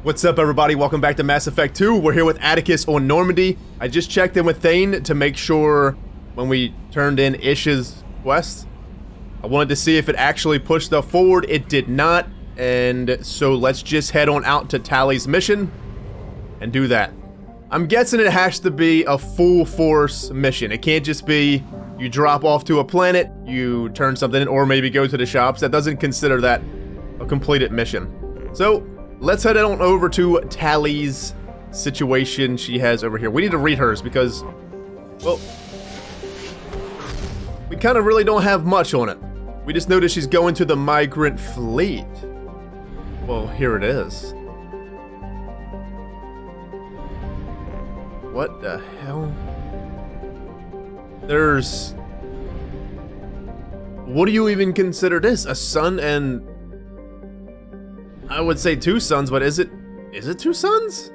What's up, everybody? Welcome back to Mass Effect 2. We're here with Atticus on Normandy. I just checked in with Thane to make sure when we turned in Ish's quest. I wanted to see if it actually pushed stuff forward. It did not. And so let's just head on out to Tali's mission and do that. I'm guessing it has to be a full force mission. It can't just be you drop off to a planet, you turn something in, or maybe go to the shops. That doesn't consider that a completed mission. So let's head on over to Tali's situation she has over here. We need to read hers because, well, we kind of really don't have much on it. We just noticed she's going to the Migrant Fleet. Well, here it is. What the hell? There's... What do you even consider this? A sun and... I would say two suns, but is it two suns?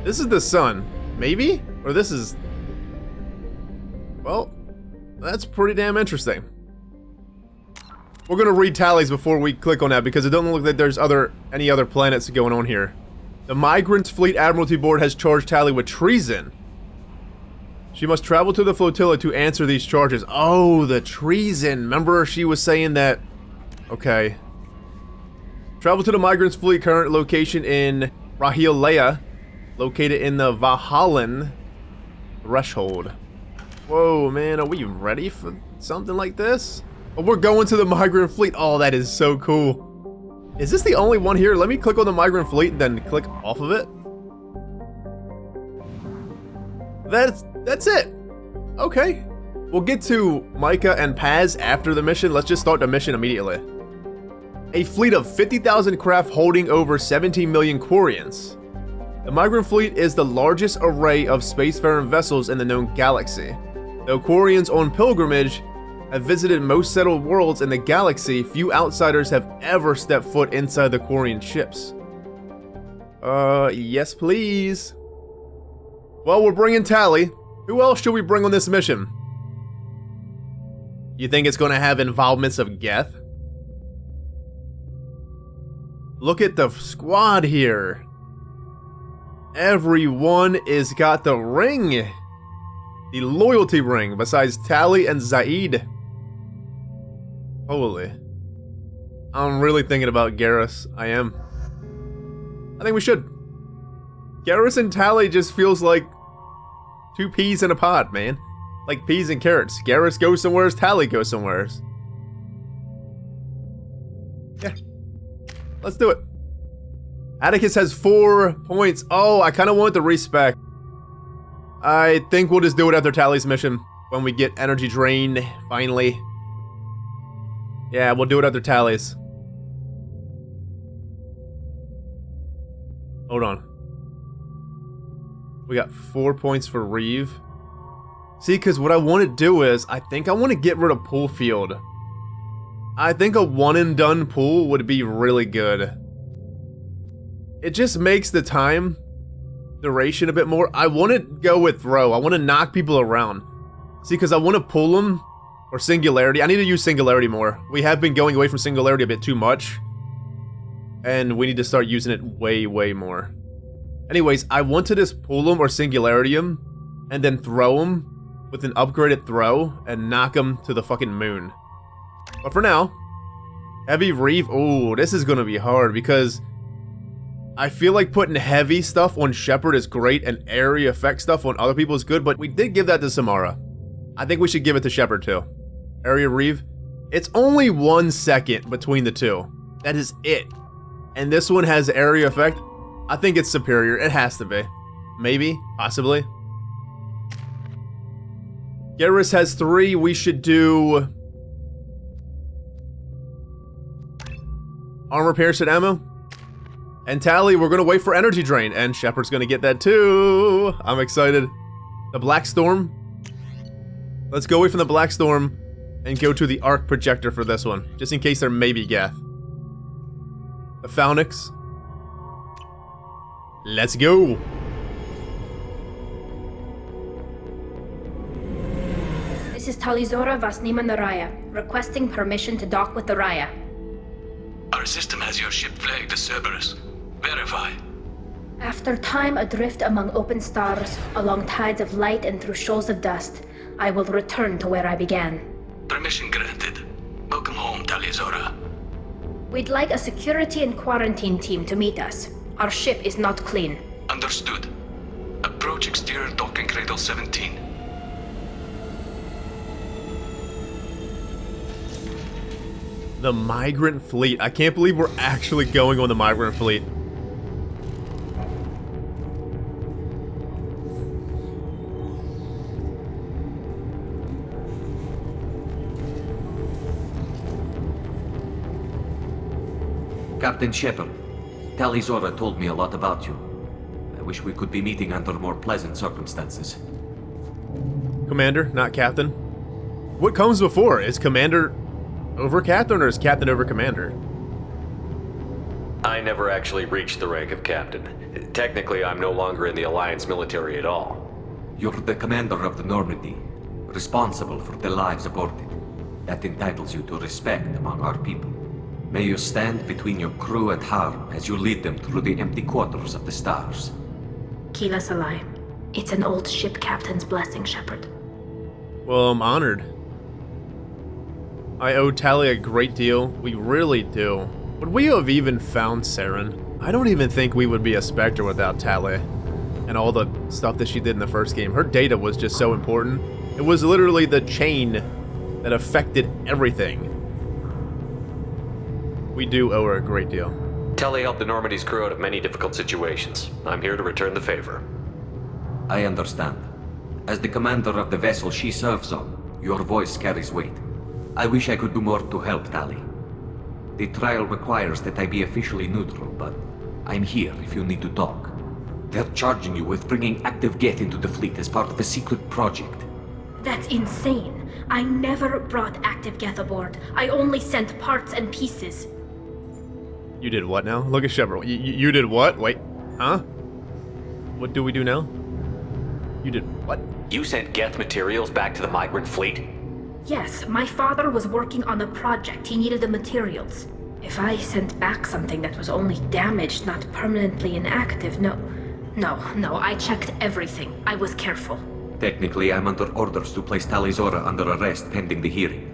This is the sun, maybe? Or this is... Well, that's pretty damn interesting. We're gonna read Tali's before we click on that because it doesn't look like there's any other planets going on here. The Migrant Fleet Admiralty Board has charged Tali with treason. She must travel to the flotilla to answer these charges. Oh, the treason. Remember she was saying that... Okay. Travel to the Migrant's Fleet current location in Rahilea, located in the Valhallan threshold. Whoa, man, are we ready for something like this? Oh, we're going to the Migrant Fleet. Oh, that is so cool. Is this the only one here? Let me click on the Migrant Fleet and then click off of it. That's it. Okay. We'll get to Micah and Paz after the mission. Let's just start the mission immediately. A fleet of 50,000 craft holding over 17 million Quarians. The Migrant Fleet is the largest array of spacefaring vessels in the known galaxy. Though Quarians on pilgrimage have visited most settled worlds in the galaxy, few outsiders have ever stepped foot inside the Quarian ships. Yes please. Well, we're bringing Tali. Who else should we bring on this mission? You think it's gonna have involvements of Geth? Look at the squad here. Everyone is got the ring. The loyalty ring, besides Tali and Zaid. Holy. I'm really thinking about Garrus. I am. I think we should. Garrus and Tali just feels like two peas in a pod, man. Like peas and carrots. Garrus goes somewheres, Tali goes somewheres. Yeah. Let's do it. Atticus has 4 points. Oh, I kind of want the respec. I think we'll just do it after Tali's mission. When we get energy drain, finally. Yeah, we'll do it after Tali's. Hold on. We got 4 points for Reeve. See, because what I want to do is, I think I want to get rid of pool field. I think a one and done pool would be really good. It just makes the time duration a bit more. I want to go with throw. I want to knock people around. See, because I want to pull them, or singularity. I need to use singularity more. We have been going away from singularity a bit too much. And we need to start using it way, way more. Anyways, I want to just pull them or singularity them, and then throw them with an upgraded throw, and knock them to the fucking moon. But for now, heavy Reeve. Oh, this is going to be hard, because I feel like putting heavy stuff on Shepard is great, and area effect stuff on other people is good, but we did give that to Samara. I think we should give it to Shepard too. Area Reeve. It's only 1 second between the two. That is it. And this one has area effect. I think it's superior. It has to be. Maybe. Possibly. Garrus has 3. We should do... armor piercing ammo. And Tali, we're gonna wait for energy drain. And Shepard's gonna get that too. I'm excited. The Black Storm. Let's go away from the Black Storm and go to the arc projector for this one, just in case there may be Geth. The Phoenix. Let's go. This is Talizora Vasnima Naraya, requesting permission to dock with the Raya. Our system has your ship flagged as Cerberus. Verify. After time adrift among open stars, along tides of light and through shoals of dust, I will return to where I began. Permission granted. Welcome home, Tali. We'd like a security and quarantine team to meet us. Our ship is not clean. Understood. Approach exterior docking cradle 17. The Migrant Fleet. I can't believe we're actually going on the Migrant Fleet. Captain Shepard, Tali told me a lot about you. I wish we could be meeting under more pleasant circumstances. Commander, not Captain. What comes before? Is Commander over Captain or is Captain over Commander? I never actually reached the rank of Captain. Technically, I'm no longer in the Alliance military at all. You're the commander of the Normandy, responsible for the lives aborted. That entitles you to respect among our people. May you stand between your crew and harm as you lead them through the empty quarters of the stars. Kila Salai. It's an old ship captain's blessing, Shepard. Well, I'm honored. I owe Tali a great deal. We really do. Would we have even found Saren? I don't even think we would be a Spectre without Tali. And all the stuff that she did in the first game. Her data was just so important. It was literally the chain that affected everything. We do owe her a great deal. Tali helped the Normandy's crew out of many difficult situations. I'm here to return the favor. I understand. As the commander of the vessel she serves on, your voice carries weight. I wish I could do more to help Tali. The trial requires that I be officially neutral, but I'm here if you need to talk. They're charging you with bringing active Geth into the fleet as part of a secret project. That's insane. I never brought active Geth aboard. I only sent parts and pieces. You did what now? Look at Shepard. You did what? Wait. Huh? What do we do now? You did what? You sent Geth materials back to the Migrant Fleet? Yes, my father was working on a project. He needed the materials. If I sent back something that was only damaged, not permanently inactive, no, I checked everything. I was careful. Technically, I'm under orders to place Tali under arrest pending the hearing.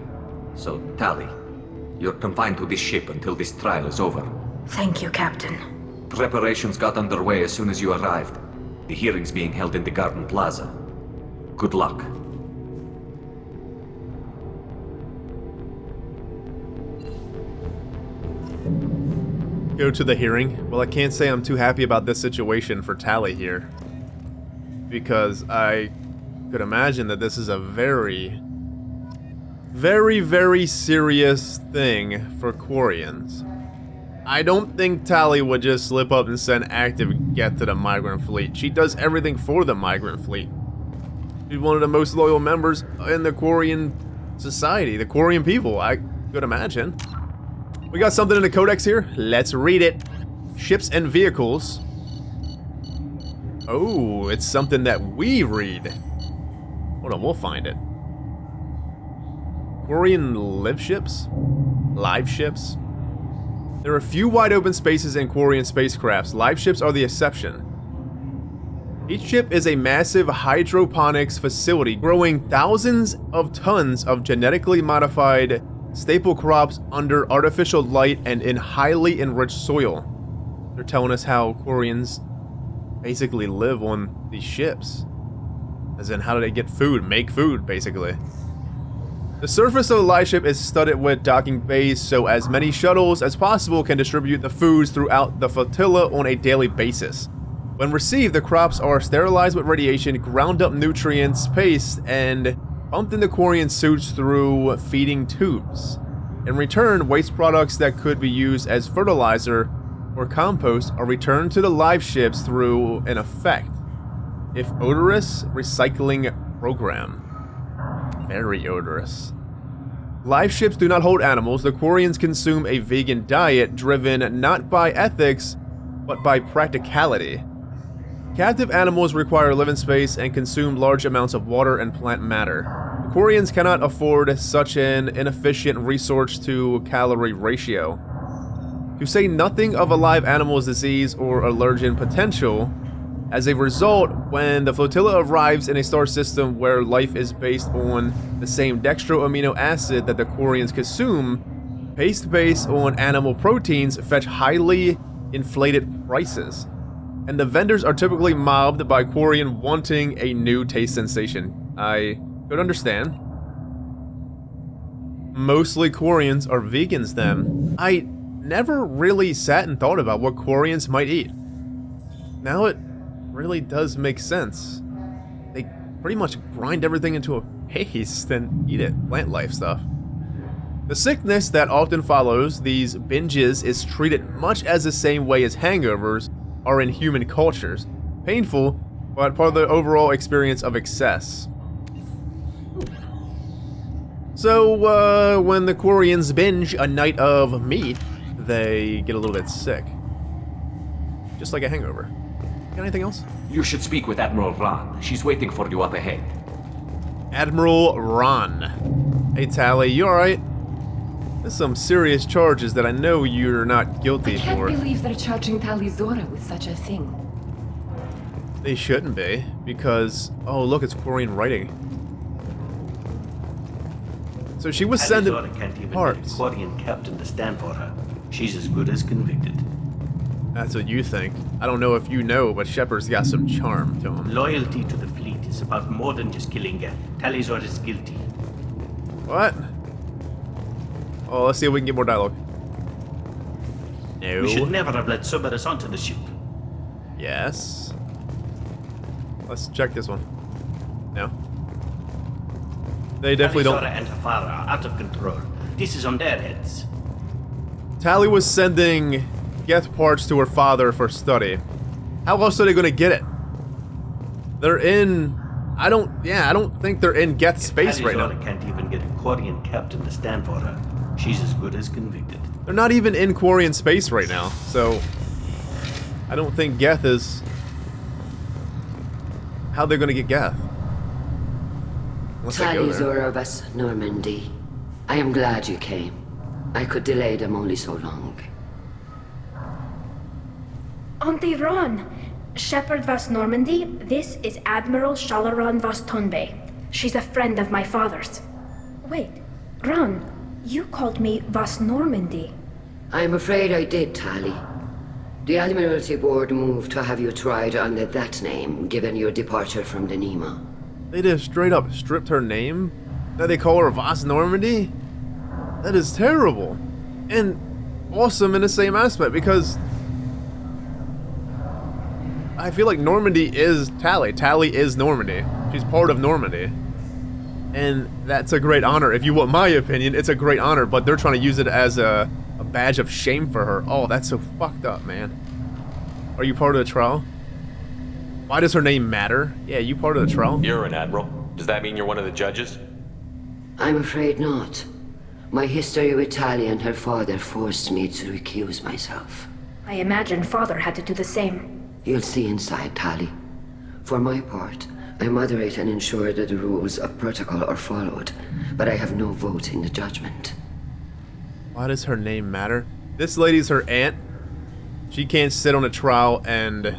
So, Tali, you're confined to this ship until this trial is over. Thank you, Captain. Preparations got underway as soon as you arrived. The hearing's being held in the Garden Plaza. Good luck. Go to the hearing? Well, I can't say I'm too happy about this situation for Tali here. Because I could imagine that this is a very, very serious thing for Quarians. I don't think Tali would just slip up and send active Geth to the Migrant Fleet. She does everything for the Migrant Fleet. She's one of the most loyal members in the Quarian society, the Quarian people, I could imagine. We got something in the codex here. Let's read it. Ships and vehicles. Oh, it's something that we read. Hold on, we'll find it. Quarian live ships? Live ships? There are few wide open spaces in Quarian spacecrafts. Live ships are the exception. Each ship is a massive hydroponics facility growing thousands of tons of genetically modified staple crops under artificial light and in highly enriched soil. They're telling us how Quarians basically live on these ships. As in, how do they get food? Make food, basically. The surface of the live ship is studded with docking bays, so as many shuttles as possible can distribute the foods throughout the flotilla on a daily basis. When received, the crops are sterilized with radiation, ground up nutrients, paste, and pumped into Quarian suits through feeding tubes. In return, waste products that could be used as fertilizer or compost are returned to the live ships through an effect, if odorous, recycling program. Very odorous. Live ships do not hold animals. The Quarians consume a vegan diet driven not by ethics, but by practicality. Captive animals require living space and consume large amounts of water and plant matter. The Quarians cannot afford such an inefficient resource to calorie ratio. to say nothing of a live animal's disease or allergen potential. As a result, when the flotilla arrives in a star system where life is based on the same dextro amino acid that the Quarians consume, paste based on animal proteins fetch highly inflated prices. And the vendors are typically mobbed by Quarian wanting a new taste sensation. I could understand. Mostly Quarians are vegans then. I never really sat and thought about what Quarians might eat. Now it really does make sense. They pretty much grind everything into a paste and eat it, plant life stuff. The sickness that often follows these binges is treated much as the same way as hangovers are in human cultures. Painful, but part of the overall experience of excess. So, when the Quarians binge a night of meat, they get a little bit sick. Just like a hangover. Got anything else? You should speak with Admiral Ron. She's waiting for you up ahead. Admiral Ron. Hey Tali, you alright? There's some serious charges that I know you're not guilty I can't for. believe they're charging Tali Zora with such a thing. They shouldn't be, because... Oh, look, it's Quarian writing. So she was sending Tali Zora can't even parts. get a Quarian captain to stand for her. She's as good as convicted. That's what you think. I don't know if you know, but Shepard's got some charm to him. Loyalty to the fleet is about more than just killing Geth. Tali Zora is guilty. What? Oh, let's see if we can get more dialogue. No. We should never have let Cerberus onto the ship. Yes. Let's check this one. No. They definitely Tali don't. Zora and her father are out of control. This is on their heads. Tali was sending Geth parts to her father for study. How else are they gonna get it? They're in... I don't think they're in Geth space right now. Tali Zora can't even get a Quarian captain to stand for her. She's as good as convicted. They're not even in Quarian space right now, so... I don't think Geth is... How they're gonna get Geth? Unless they go Tali there. Zora of us, Normandy. I am glad you came. I could delay them only so long. Auntie Ron, Shepard vas Normandy, this is Admiral Shalaran vas Tonbe. She's a friend of my father's. Wait, Ron, you called me vas Normandy. I'm afraid I did, Tali. The Admiralty Board moved to have you tried under that name, given your departure from the Nema. They just straight up stripped her name? Now they call her Voss Normandy? That is terrible. And awesome in the same aspect, because... I feel like Normandy is Tali. Tali is Normandy. She's part of Normandy. And that's a great honor. If you want my opinion, it's a great honor, but they're trying to use it as a badge of shame for her. Oh, that's so fucked up, man. Are you part of the trial? Why does her name matter? Yeah, you part of the trial? You're an admiral. Does that mean you're one of the judges? I'm afraid not. My history with Tali and her father forced me to recuse myself. I imagine father had to do the same. You'll see inside, Tali. For my part, I moderate and ensure that the rules of protocol are followed, but I have no vote in the judgment. Why does her name matter? This lady's her aunt. She can't sit on a trial, and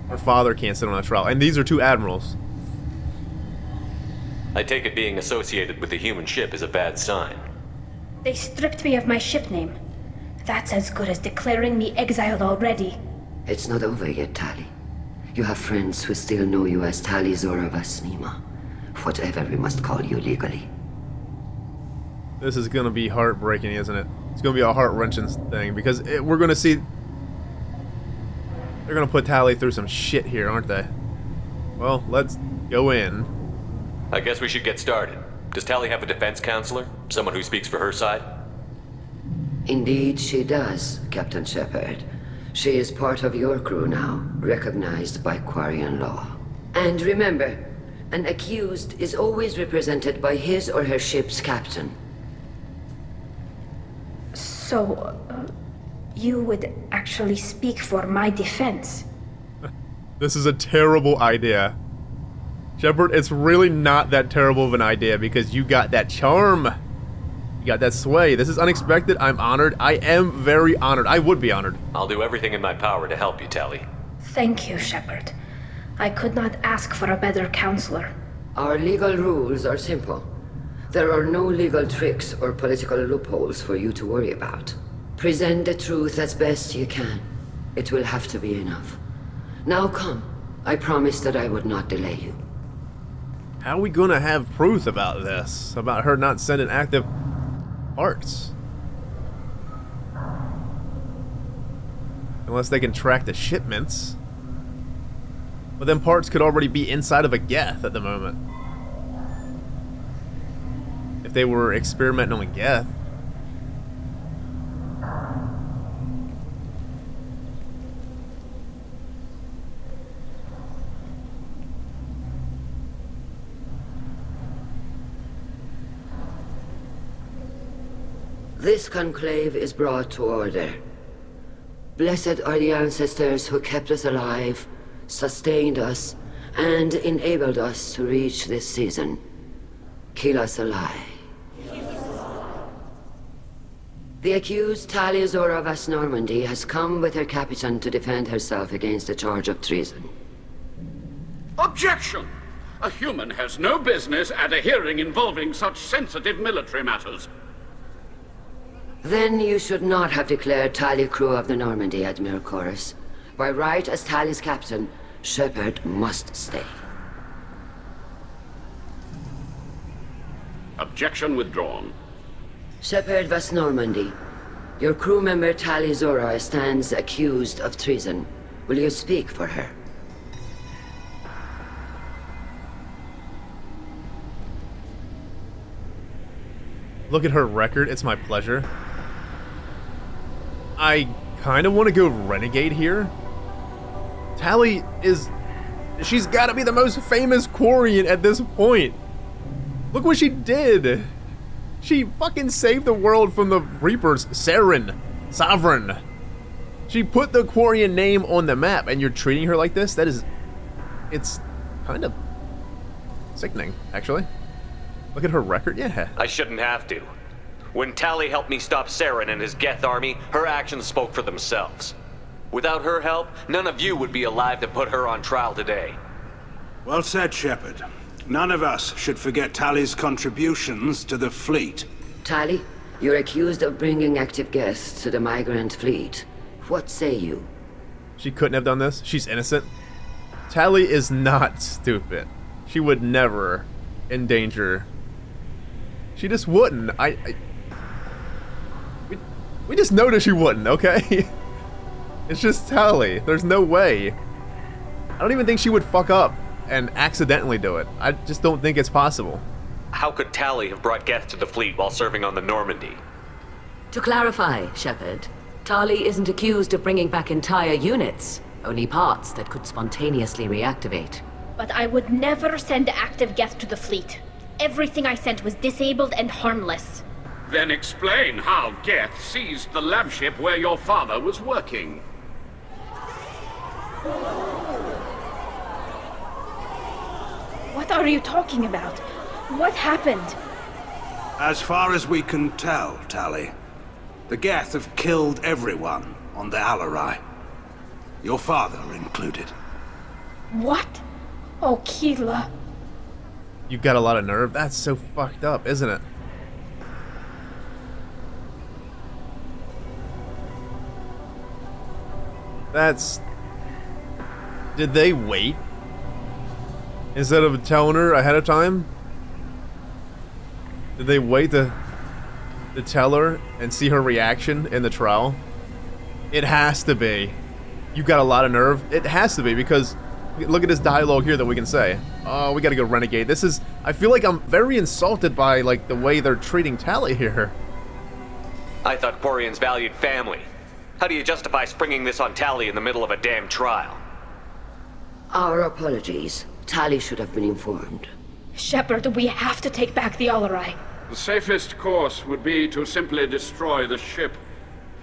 her father can't sit on a trial. And these are two admirals. I take it being associated with the human ship is a bad sign. They stripped me of my ship name. That's as good as declaring me exiled already. It's not over yet, Tali. You have friends who still know you as Tali Zora vas Nema. Whatever we must call you legally. This is gonna be heartbreaking, isn't it? It's gonna be a heart-wrenching thing, because we're gonna see... They're gonna put Tali through some shit here, aren't they? Well, let's go in. I guess we should get started. Does Tali have a defense counselor? Someone who speaks for her side? Indeed she does, Captain Shepard. She is part of your crew now, recognized by Quarian law. And remember, an accused is always represented by his or her ship's captain. So, you would actually speak for my defense? This is a terrible idea. Shepard, it's really not that terrible of an idea, because you got that charm. got that sway. This is unexpected. I'm honored. I am very honored. I would be honored. I'll do everything in my power to help you, Tali. Thank you, Shepard. I could not ask for a better counselor. Our legal rules are simple. There are no legal tricks or political loopholes for you to worry about. Present the truth as best you can. It will have to be enough. Now come. I promised that I would not delay you. How are we gonna have proof about this? About her not sending active parts? Unless they can track the shipments. But then parts could already be inside of a Geth at the moment. If they were experimenting on Geth. This conclave is brought to order. Blessed are the ancestors who kept us alive, sustained us, and enabled us to reach this season. Keep us alive. The accused Tali Azora Vas Normandy has come with her captain to defend herself against a charge of treason. Objection! A human has no business at a hearing involving such sensitive military matters. Then you should not have declared Tali crew of the Normandy, Admiral Chorus. By right as Tali's captain, Shepard must stay. Objection withdrawn. Shepard Vas Normandy, your crew member Tali Zora stands accused of treason. Will you speak for her? Look at her record. It's my pleasure. I kind of want to go renegade here. Tali is... She's got to be the most famous Quarian at this point. Look what she did. She fucking saved the world from the Reapers. Sovereign. She put the Quarian name on the map, and you're treating her like this? That is... It's kind of sickening, actually. Look at her record. Yeah. I shouldn't have to. When Tali helped me stop Saren and his Geth army, her actions spoke for themselves. Without her help, none of you would be alive to put her on trial today. Well said, Shepard. None of us should forget Tali's contributions to the fleet. Tali, you're accused of bringing active Geths to the Migrant Fleet. What say you? She couldn't have done this. She's innocent. Tali is not stupid. She would never endanger. She just wouldn't. We just know that she wouldn't, okay? It's just Tali. There's no way. I don't even think she would fuck up and accidentally do it. I just don't think it's possible. How could Tali have brought Geth to the fleet while serving on the Normandy? To clarify, Shepard, Tali isn't accused of bringing back entire units, only parts that could spontaneously reactivate. But I would never send active Geth to the fleet. Everything I sent was disabled and harmless. Then explain how Geth seized the lab ship where your father was working. What are you talking about? What happened? As far as we can tell, Tali, the Geth have killed everyone on the Alari. Your father included. What? Oh, Keela. You've got a lot of nerve. That's so fucked up, isn't it? That's... Did they wait? Instead of telling her ahead of time? Did they wait to tell her and see her reaction in the trial? It has to be. You've got a lot of nerve. It has to be, because look at this dialogue here that we can say. Oh, we gotta go renegade. This is... I feel like I'm very insulted by, like, the way they're treating Tali here. I thought Quarians valued family. How do you justify springing this on Tali in the middle of a damn trial? Our apologies. Tali should have been informed. Shepard, we have to take back the Alari. The safest course would be to simply destroy the ship.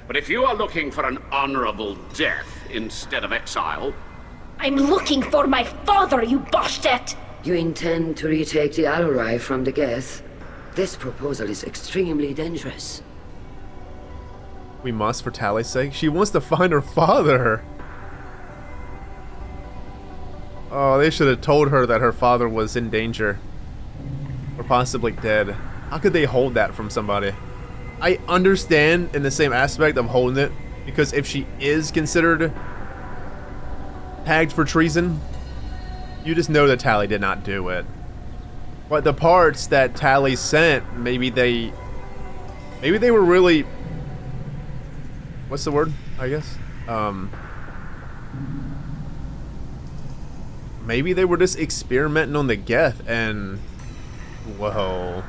But if you are looking for an honorable death instead of exile... I'm looking for my father, you bastet! You intend to retake the Alari from the Geth? This proposal is extremely dangerous. We must, for Tali's sake. She wants to find her father. Oh, they should have told her that her father was in danger. Or possibly dead. How could they hold that from somebody? I understand in the same aspect of holding it, because if she is considered tagged for treason, you just know that Tali did not do it. But the parts that Tali sent, maybe they were really, what's the word, I guess? Maybe they were just experimenting on the Geth and, whoa,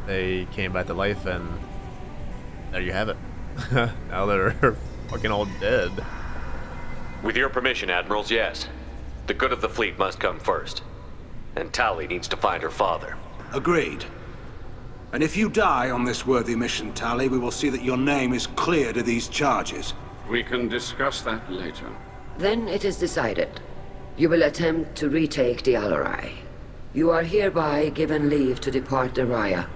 they came back to life and there you have it. Now they're fucking all dead. With your permission, Admirals, yes. The good of the fleet must come first. And Tali needs to find her father. Agreed. And if you die on this worthy mission, Tali, we will see that your name is cleared of these charges. We can discuss that later. Then it is decided. You will attempt to retake the Alari. You are hereby given leave to depart the Raya.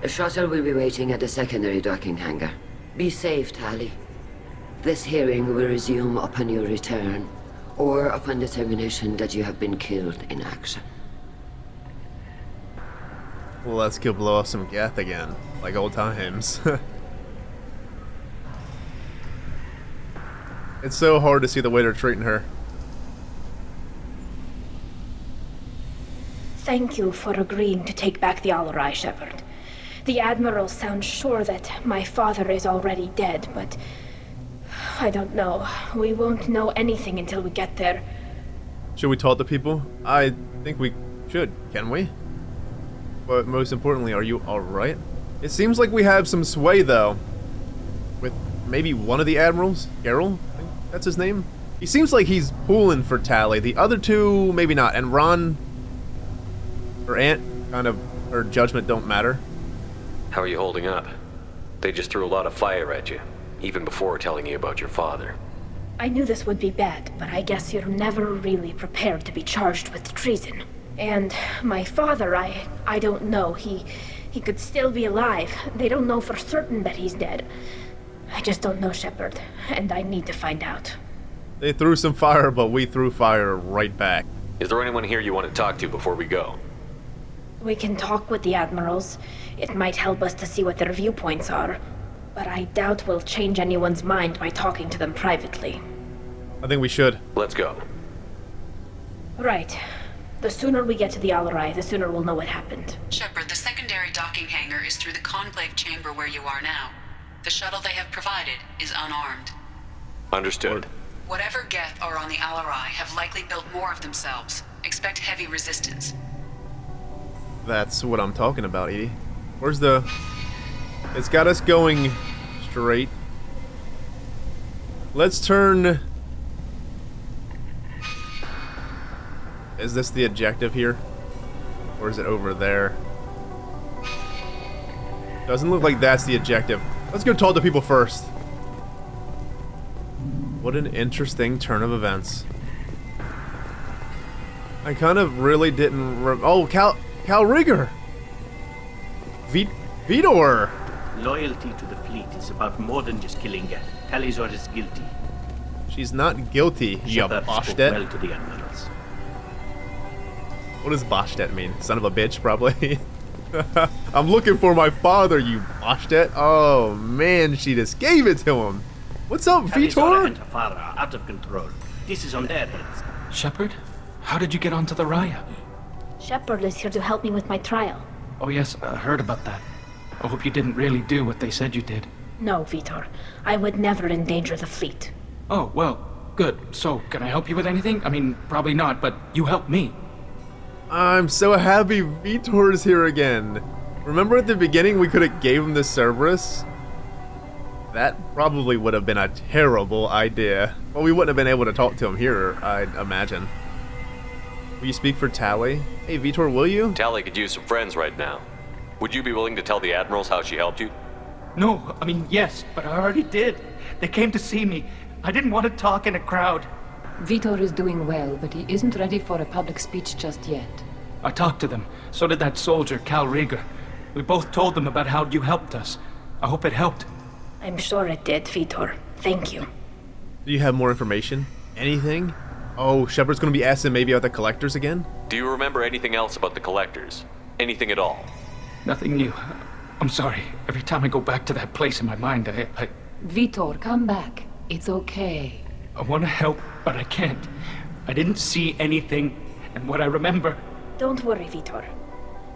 The shuttle will be waiting at the secondary docking hangar. Be safe, Tali. This hearing will resume upon your return, or upon determination that you have been killed in action. Well, let's go blow off some Geth again, like old times. It's so hard to see the way they're treating her. Thank you for agreeing to take back the Alari, Shepard. The Admirals sound sure that my father is already dead, but I don't know. We won't know anything until we get there. Should we talk to people? I think we should, can we? But most importantly, are you alright? It seems like we have some sway, though. With maybe one of the Admirals? Geralt? I think that's his name? He seems like he's pulling for Tali. The other two, maybe not. And Ron, her aunt, kind of, her judgment don't matter. How are you holding up? They just threw a lot of fire at you, even before telling you about your father. I knew this would be bad, but I guess you're never really prepared to be charged with treason. And my father, I don't know. He could still be alive. They don't know for certain that he's dead. I just don't know, Shepard, and I need to find out. They threw some fire, but we threw fire right back. Is there anyone here you want to talk to before we go? We can talk with the Admirals. It might help us to see what their viewpoints are. But I doubt we'll change anyone's mind by talking to them privately. I think we should. Let's go. Right. The sooner we get to the Alari, the sooner we'll know what happened. Shepard, the secondary docking hangar is through the conclave chamber where you are now. The shuttle they have provided is unarmed. Understood. Whatever Geth are on the Alari have likely built more of themselves. Expect heavy resistance. That's what I'm talking about, Edie. Where's the... It's got us going straight. Let's turn... Is this the objective here? Or is it over there? Doesn't look like that's the objective. Let's go talk to people first. What an interesting turn of events. I kind of really didn't... Oh, Cal Rigger! Vitor! Loyalty to the fleet is about more than just killing Geth. Talizor is guilty. She's not guilty, you Shepard spoke Boshtet. well to the Admirals. What does Boshtet mean? Son of a bitch, probably. I'm looking for my father, you Boshtet. Oh man, she just gave it to him. What's up, Talizor Vitor? and her father are out of control. This is on their heads. Shepard? How did you get onto the Raya? Shepard is here to help me with my trial. Oh yes, I heard about that. I hope you didn't really do what they said you did. No, Vitor. I would never endanger the fleet. Oh, well, good. So, can I help you with anything? I mean, probably not, but you helped me. I'm so happy Vitor is here again. Remember at the beginning we could have gave him the Cerberus? That probably would have been a terrible idea. Well, we wouldn't have been able to talk to him here, I'd imagine. Will you speak for Tali? Hey, Vitor, will you? Tali could use some friends right now. Would you be willing to tell the Admirals how she helped you? No, I mean, yes, but I already did. They came to see me. I didn't want to talk in a crowd. Vitor is doing well, but he isn't ready for a public speech just yet. I talked to them. So did that soldier, Cal Rigger. We both told them about how you helped us. I hope it helped. I'm sure it did, Vitor. Thank you. Do you have more information? Anything? Oh, Shepard's gonna be asking maybe about the collectors again? Do you remember anything else about the collectors? Anything at all? Nothing new. I'm sorry. Every time I go back to that place in my mind, I Vitor, come back. It's okay. want to help, but I can't. I didn't see anything, and what I remember... Don't worry, Vitor.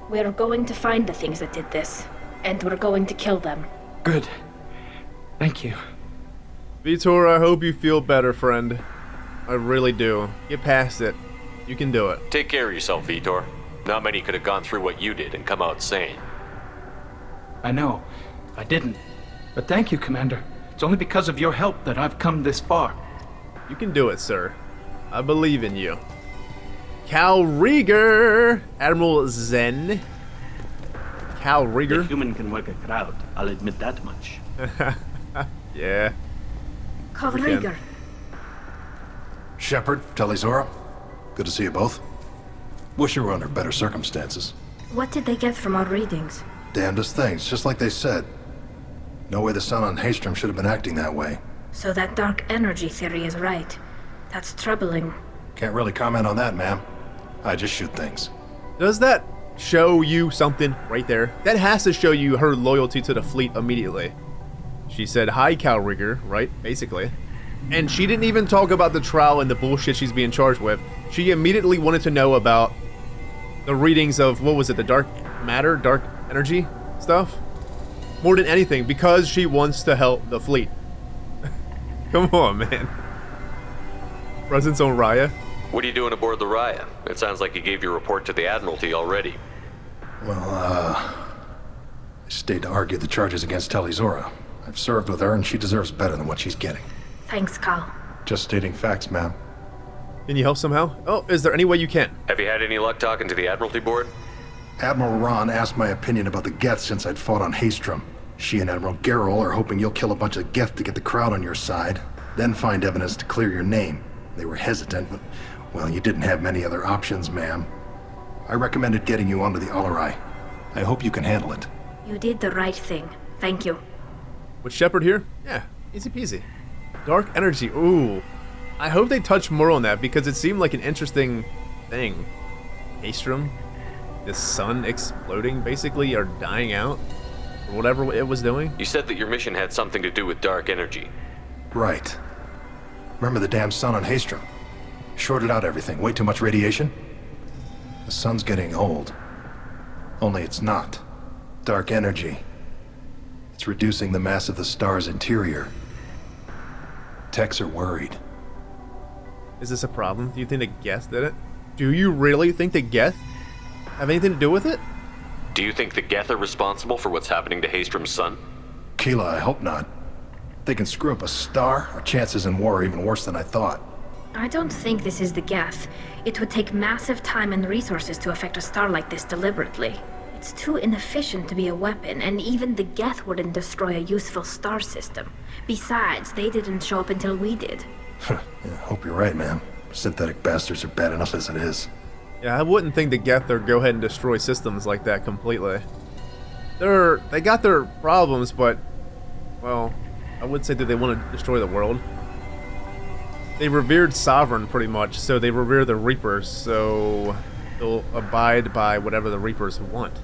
We're going to find the things that did this, and we're going to kill them. Good. Thank you. Vitor, I hope you feel better, friend. I really do. Get past it. You can do it. Take care of yourself, Vitor. Not many could have gone through what you did and come out sane. I know. I didn't. But thank you, Commander. It's only because of your help that I've come this far. You can do it, sir. I believe in you. Cal Rieger! Admiral Zen. Cal Rieger. A human can work a crowd, I'll admit that much. Yeah. Cal Rieger. Shepard, Tali, good to see you both. Wish you were under better circumstances. What did they get from our readings? Damnedest things, just like they said. No way the sun on Haystrom should have been acting that way. So that dark energy theory is right. That's troubling. Can't really comment on that, ma'am. I just shoot things. Does that show you something right there? That has to show you her loyalty to the fleet immediately. She said, hi, Cal Rieger, right? Basically. And she didn't even talk about the trial and the bullshit she's being charged with. She immediately wanted to know about the readings of, what was it, the dark matter, dark energy stuff? More than anything, because she wants to help the fleet. Come on, man. Presence on Raya. What are you doing aboard the Raya? It sounds like you gave your report to the Admiralty already. Well, I stayed to argue the charges against Tali. I've served with her, and she deserves better than what she's getting. Thanks, Cal. Just stating facts, ma'am. Can you help somehow? Oh, is there any way you can? Have you had any luck talking to the Admiralty board? Admiral Ron asked my opinion about the Geth since I'd fought on Haystrom. She and Admiral Gerrel are hoping you'll kill a bunch of Geth to get the crowd on your side, then find evidence to clear your name. They were hesitant, but, well, you didn't have many other options, ma'am. I recommended getting you onto the Alari. I hope you can handle it. You did the right thing. Thank you. With Shepard here? Yeah, easy peasy. Dark energy, ooh. I hope they touch more on that because it seemed like an interesting thing. Haystrom, the sun exploding basically, or dying out, or whatever it was doing. You said that your mission had something to do with dark energy. Right. Remember the damn sun on Haystrom? Shorted out everything. Way too much radiation? The sun's getting old. Only it's not. Dark energy. It's reducing the mass of the star's interior. Techs are worried. Is this a problem? Do you think the Geth did it? Do you really think the Geth have anything to do with it? Do you think the Geth are responsible for what's happening to Haystrom's sun? Keela, I hope not. They can screw up a star. Our chances in war are even worse than I thought. I don't think this is the Geth. It would take massive time and resources to affect a star like this deliberately. It's too inefficient to be a weapon, and even the Geth wouldn't destroy a useful star system. Besides, they didn't show up until we did. Yeah, hope you're right, man. Synthetic bastards are bad enough as it is. Yeah, I wouldn't think the Geth would go ahead and destroy systems like that completely. They got their problems, but, well, I would say that they want to destroy the world. They revered Sovereign pretty much, so they revere the Reapers, so they'll abide by whatever the Reapers want.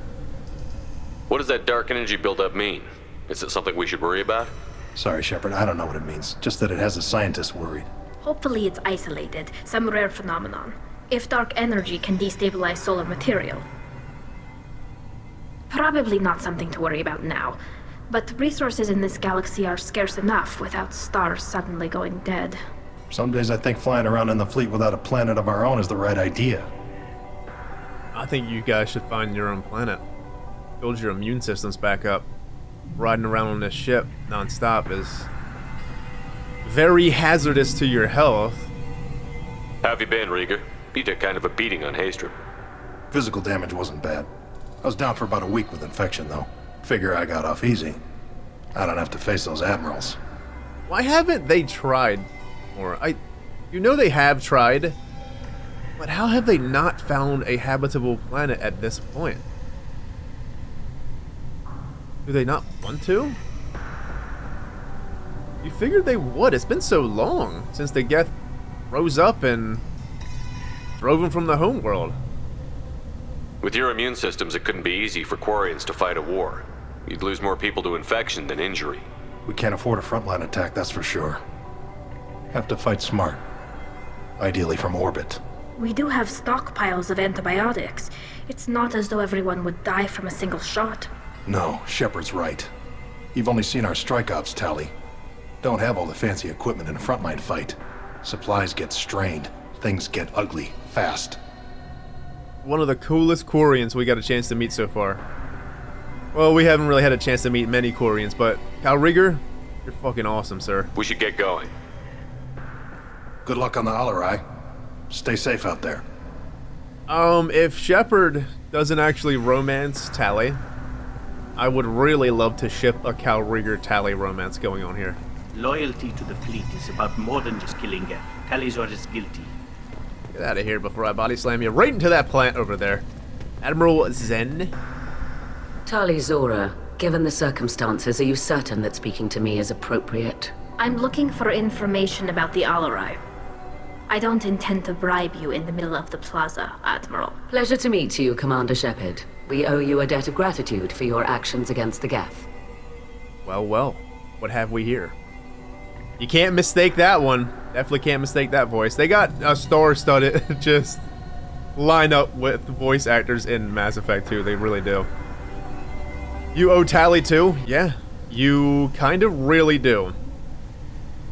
What does that dark energy buildup mean? Is it something we should worry about? Sorry, Shepard, I don't know what it means. Just that it has the scientists worried. Hopefully it's isolated, some rare phenomenon. If dark energy can destabilize solar material. Probably not something to worry about now, but resources in this galaxy are scarce enough without stars suddenly going dead. Some days I think flying around in the fleet without a planet of our own is the right idea. I think you guys should find your own planet. Build your immune systems back up. Riding around on this ship non-stop is very hazardous to your health. How have you been, Rieger? You took kind of a beating on Haystrom. Physical damage wasn't bad. I was down for about a week with infection, though. Figure I got off easy. I don't have to face those admirals. Why haven't they tried more? You know they have tried, but how have they not found a habitable planet at this point? Do they not want to? You figured they would. It's been so long since the Geth rose up and drove them from the homeworld. With your immune systems, it couldn't be easy for Quarians to fight a war. You'd lose more people to infection than injury. We can't afford a frontline attack, that's for sure. Have to fight smart. Ideally from orbit. We do have stockpiles of antibiotics. It's not as though everyone would die from a single shot. No, Shepard's right. You've only seen our strikeouts, Tali. Don't have all the fancy equipment in a frontline fight. Supplies get strained. Things get ugly, fast. One of the coolest Quarians we got a chance to meet so far. Well, we haven't really had a chance to meet many Quarians, but Calriger, you're fucking awesome, sir. We should get going. Good luck on the Alari. Stay safe out there. If Shepard doesn't actually romance Tali, I would really love to ship a Calriger Tali romance going on here. Loyalty to the fleet is about more than just killing Geth. Talizor is guilty. Get out of here before I body slam you right into that plant over there. Admiral Zen? Tali Zora, given the circumstances, are you certain that speaking to me is appropriate? I'm looking for information about the Alari. I don't intend to bribe you in the middle of the plaza, Admiral. Pleasure to meet you, Commander Shepard. We owe you a debt of gratitude for your actions against the Geth. Well, well. What have we here? You can't mistake that one. Definitely can't mistake that voice. They got a star-studded just line up with voice actors in Mass Effect 2. They really do. You owe Tali too? Yeah, you kind of really do.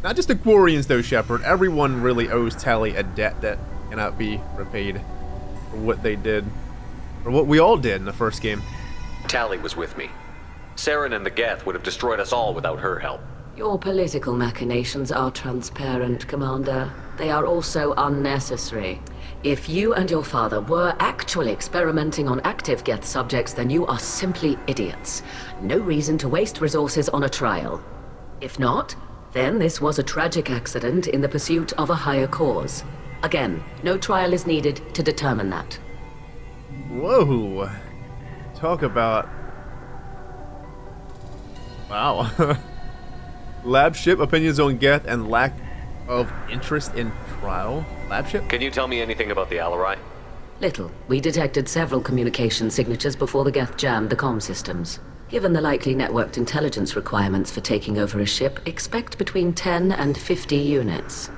Not just the Quarians though, Shepard. Everyone really owes Tali a debt that cannot be repaid for what they did. For what we all did in the first game. Tali was with me. Saren and the Geth would have destroyed us all without her help. Your political machinations are transparent, Commander. They are also unnecessary. If you and your father were actually experimenting on active Geth subjects, then you are simply idiots. No reason to waste resources on a trial. If not, then this was a tragic accident in the pursuit of a higher cause. Again, no trial is needed to determine that. Whoa. Talk about... Wow. Lab ship, opinions on Geth, and lack of interest in trial? Lab ship? Can you tell me anything about the Alari? Little. We detected several communication signatures before the Geth jammed the comm systems. Given the likely networked intelligence requirements for taking over a ship, expect between 10 and 50 units.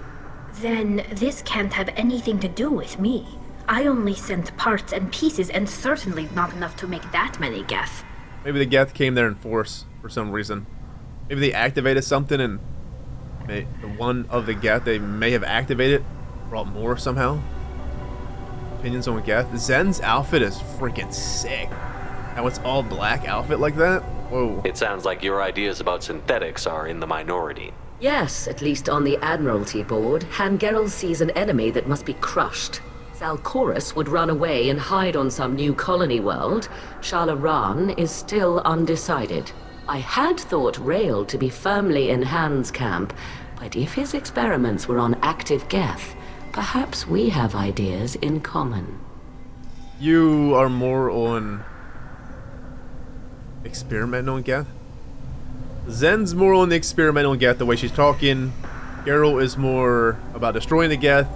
Then this can't have anything to do with me. I only sent parts and pieces, and certainly not enough to make that many Geth. Maybe the Geth came there in force for some reason. Maybe they activated something and the one of the Geth they may have activated brought more somehow. Opinions on Geth. Zen's outfit is freaking sick. Now it's all black outfit like that? Whoa. It sounds like your ideas about synthetics are in the minority. Yes, at least on the Admiralty board, Hangerel sees an enemy that must be crushed. Zalcorus would run away and hide on some new colony world. Shalaran is still undecided. I had thought Rail to be firmly in Han's camp, but if his experiments were on active Geth, perhaps we have ideas in common. You are more on experimenting on Geth? Zen's more on the experimental Geth, the way she's talking. Geralt is more about destroying the Geth.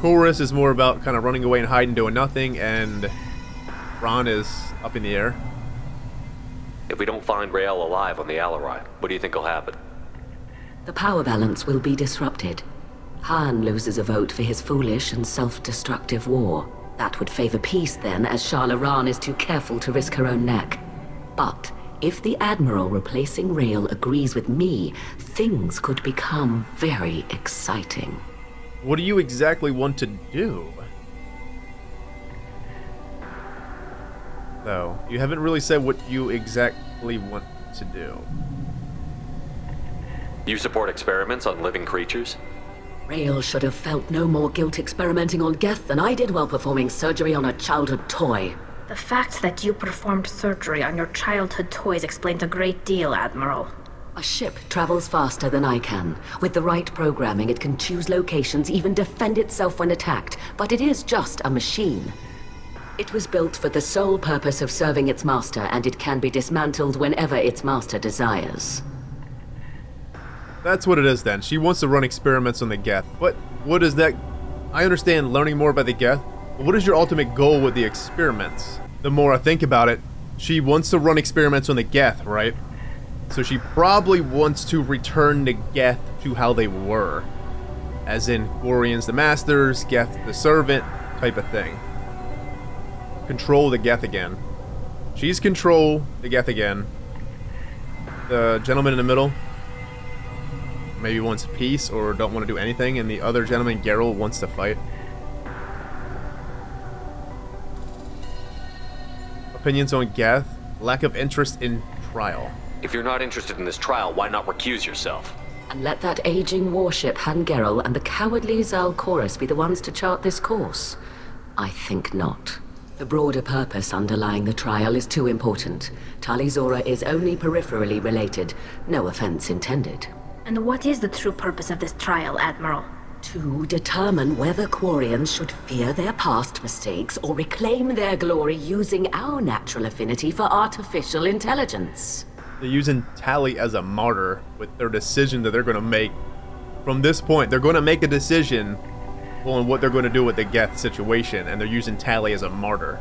Chorus is more about kind of running away and hiding, doing nothing, and Ron is up in the air. If we don't find Rael alive on the Alari, what do you think will happen? The power balance will be disrupted. Han loses a vote for his foolish and self-destructive war. That would favor peace then, as Shalaran is too careful to risk her own neck. But if the Admiral replacing Rael agrees with me, things could become very exciting. What do you exactly want to do? Though, you haven't really said what you exactly want to do. You support experiments on living creatures? Rael should have felt no more guilt experimenting on Geth than I did while performing surgery on a childhood toy. The fact that you performed surgery on your childhood toys explains a great deal, Admiral. A ship travels faster than I can. With the right programming, it can choose locations, even defend itself when attacked. But it is just a machine. It was built for the sole purpose of serving its master, and it can be dismantled whenever its master desires. That's what it is then. She wants to run experiments on the Geth. What is that? I understand learning more about the Geth, but what is your ultimate goal with the experiments? The more I think about it, she wants to run experiments on the Geth, right? So she probably wants to return the Geth to how they were. As in, Quarians the masters, Geth the servant, type of thing. Control the Geth again. She's control the Geth again. The gentleman in the middle maybe wants peace or don't want to do anything, and the other gentleman, Geralt, wants to fight. Opinions on Geth, lack of interest in trial. If you're not interested in this trial, why not recuse yourself? And let that aging warship Han Geralt and the cowardly Zal Chorus be the ones to chart this course? I think not. The broader purpose underlying the trial is too important. Tali Zora is only peripherally related, no offense intended. And what is the true purpose of this trial, Admiral? To determine whether Quarians should fear their past mistakes or reclaim their glory using our natural affinity for artificial intelligence. They're using Tali as a martyr with their decision that they're going to make. From this point, they're going to make a decision on what they're going to do with the Geth situation, and they're using Tali as a martyr.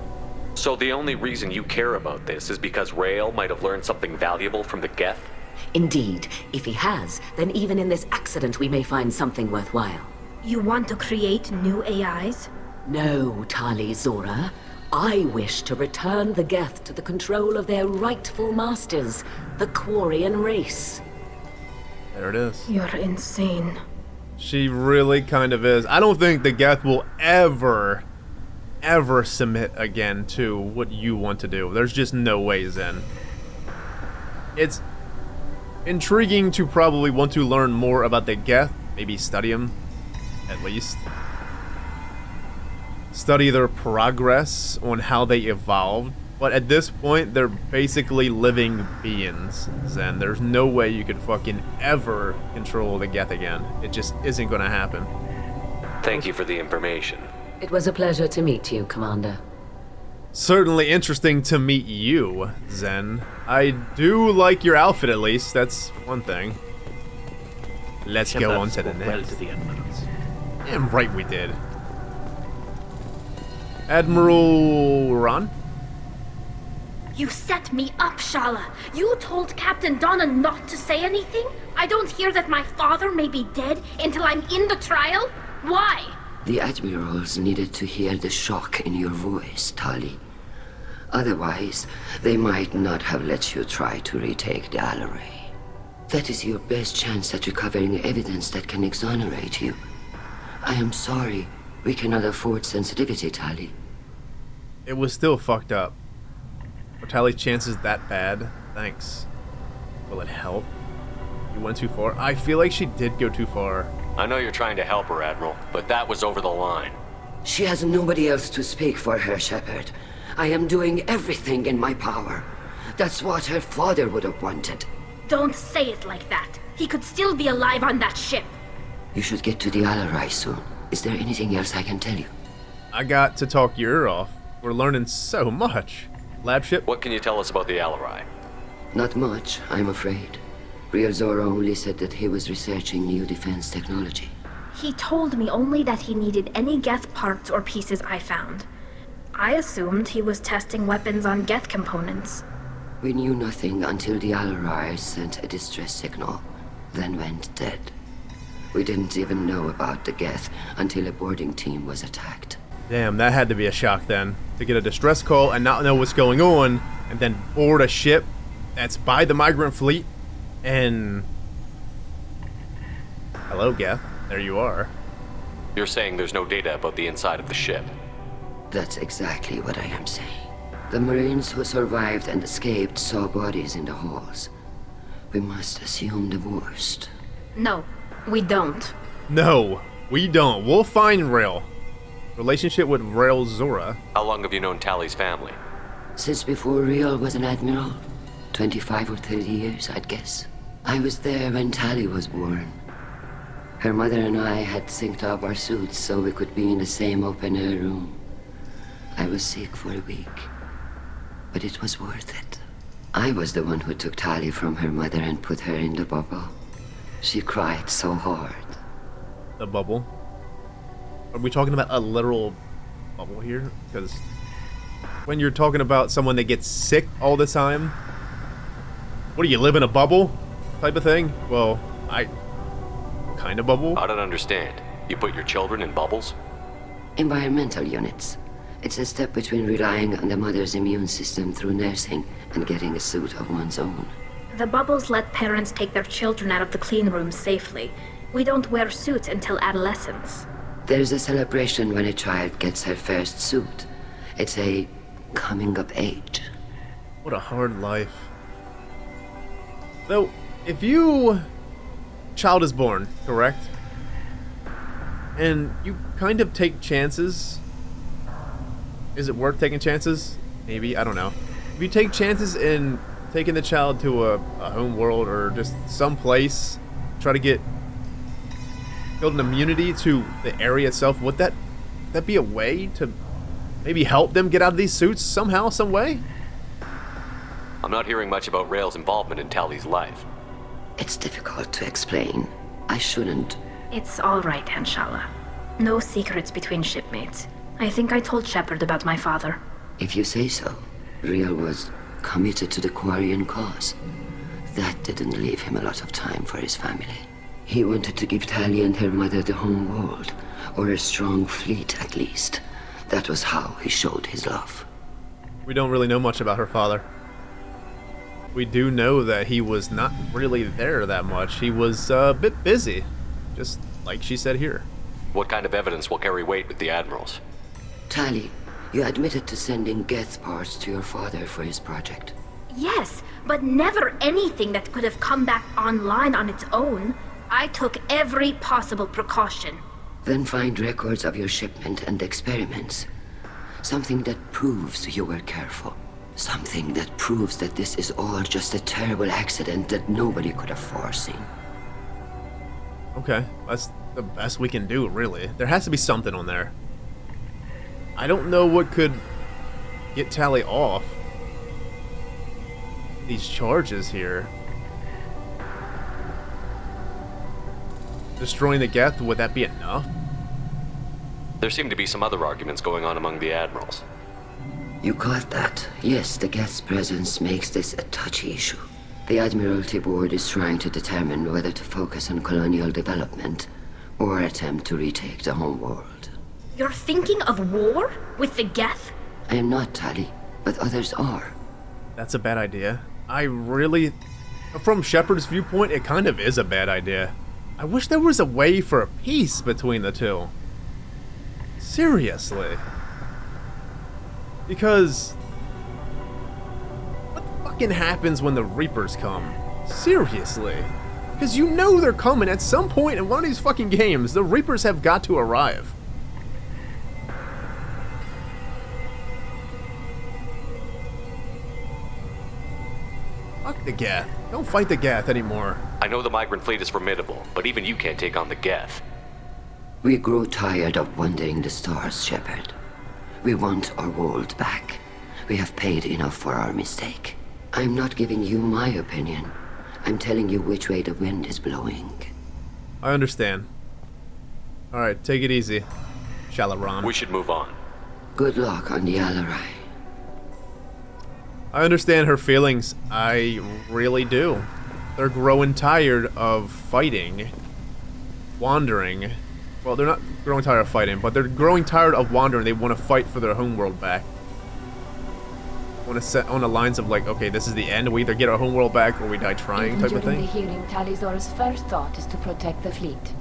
So the only reason you care about this is because Rael might have learned something valuable from the Geth? Indeed. If he has, then even in this accident we may find something worthwhile. You want to create new AIs? No, Tali Zora. I wish to return the Geth to the control of their rightful masters, the Quarian race. There it is. You're insane. She really kind of is. I don't think the Geth will ever submit again to what you want to do. There's just no way, Zen. It's intriguing to probably want to learn more about the Geth, maybe study them, at least. Study their progress on how they evolved. But at this point, they're basically living beings, Zen. There's no way you could fucking ever control the Geth again. It just isn't gonna happen. Thank you for the information. It was a pleasure to meet you, Commander. Certainly interesting to meet you, Zen. I do like your outfit, at least. That's one thing. Let's Shepard go on to the spoke well next. to the admirals. Damn right we did. Admiral Ron? You set me up, Shala. You told Captain Donna not to say anything? I don't hear that my father may be dead until I'm in the trial? Why? The admirals needed to hear the shock in your voice, Tali. Otherwise, they might not have let you try to retake the Alari. That is your best chance at recovering evidence that can exonerate you. I am sorry. We cannot afford sensitivity, Tali. It was still fucked up. Were Tali's chances that bad? Thanks. Will it help? You went too far? I feel like she did go too far. I know you're trying to help her, Admiral, but that was over the line. She has nobody else to speak for her, Shepard. I am doing everything in my power. That's what her father would have wanted. Don't say it like that. He could still be alive on that ship. You should get to the Alari soon. Is there anything else I can tell you? I got to talk your ear off. We're learning so much. Lab ship? What can you tell us about the Alari? Not much, I'm afraid. Real Zora only said that he was researching new defense technology. He told me only that he needed any Geth parts or pieces I found. I assumed he was testing weapons on Geth components. We knew nothing until the Alari sent a distress signal, then went dead. We didn't even know about the Geth until a boarding team was attacked. Damn, that had to be a shock then. To get a distress call and not know what's going on, and then board a ship that's by the Migrant Fleet, and... Hello, Geth. There you are. You're saying there's no data about the inside of the ship? That's exactly what I am saying. The Marines who survived and escaped saw bodies in the halls. We must assume the worst. No, we don't. No, we don't. We'll find Rael. Relationship with Rael Zora. How long have you known Tali's family? Since before Rael was an admiral. 25 or 30 years, I'd guess. I was there when Tali was born. Her mother and I had synced up our suits so we could be in the same open-air room. I was sick for a week, but it was worth it. I was the one who took Tali from her mother and put her in the bubble. She cried so hard. The bubble? Are we talking about a literal bubble here? Because when you're talking about someone that gets sick all the time, what do you live in a bubble type of thing? Well, kind of bubble? I don't understand. You put your children in bubbles? Environmental units. It's a step between relying on the mother's immune system through nursing and getting a suit of one's own. The bubbles let parents take their children out of the clean rooms safely. We don't wear suits until adolescence. There's a celebration when a child gets her first suit. It's a coming of age. What a hard life. Though, if you... child is born, correct? And you kind of take chances. Is it worth taking chances? Maybe, I don't know. If you take chances in taking the child to a home world or just some place, try to build an immunity to the area itself, would that be a way to maybe help them get out of these suits somehow, some way? I'm not hearing much about Rail's involvement in Tali's life. It's difficult to explain. I shouldn't. It's all right, Anshala. No secrets between shipmates. I think I told Shepard about my father. If you say so. Rail was committed to the Quarian cause. That didn't leave him a lot of time for his family. He wanted to give Tali and her mother the home world, or a strong fleet at least. That was how he showed his love. We don't really know much about her father. We do know that he was not really there that much. He was a bit busy, just like she said here. What kind of evidence will carry weight with the admirals? Tali, you admitted to sending Geth parts to your father for his project. Yes, but never anything that could have come back online on its own. I took every possible precaution. Then find records of your shipment and experiments. Something that proves you were careful. Something that proves that this is all just a terrible accident that nobody could have foreseen. Okay, that's the best we can do, really. There has to be something on there. I don't know what could get Tali off these charges here. Destroying the Geth, would that be enough? There seem to be some other arguments going on among the admirals. You caught that. Yes, the Geth's presence makes this a touchy issue. The Admiralty Board is trying to determine whether to focus on colonial development or attempt to retake the home world. You're thinking of war? With the Geth? I am not, Tali, but others are. That's a bad idea. From Shepard's viewpoint, it kind of is a bad idea. I wish there was a way for a peace between the two. Seriously. Because what fucking happens when the Reapers come? Seriously. Because you know they're coming at some point in one of these fucking games. The Reapers have got to arrive. Fuck the Geth. Don't fight the Geth anymore. I know the Migrant Fleet is formidable, but even you can't take on the Geth. We grow tired of wandering the stars, Shepard. We want our world back. We have paid enough for our mistake. I'm not giving you my opinion. I'm telling you which way the wind is blowing. I understand. Alright, take it easy, Shalaran. We should move on. Good luck on the Alari. I understand her feelings. I really do. They're growing tired of fighting, wandering. Well, they're not growing tired of fighting, but they're growing tired of wandering. They want to fight for their homeworld back. Want to set on the lines of like, okay, this is the end. We either get our homeworld back or we die trying, type of During thing. the hearing, Tali'Zorah's first thought is to protect the fleet.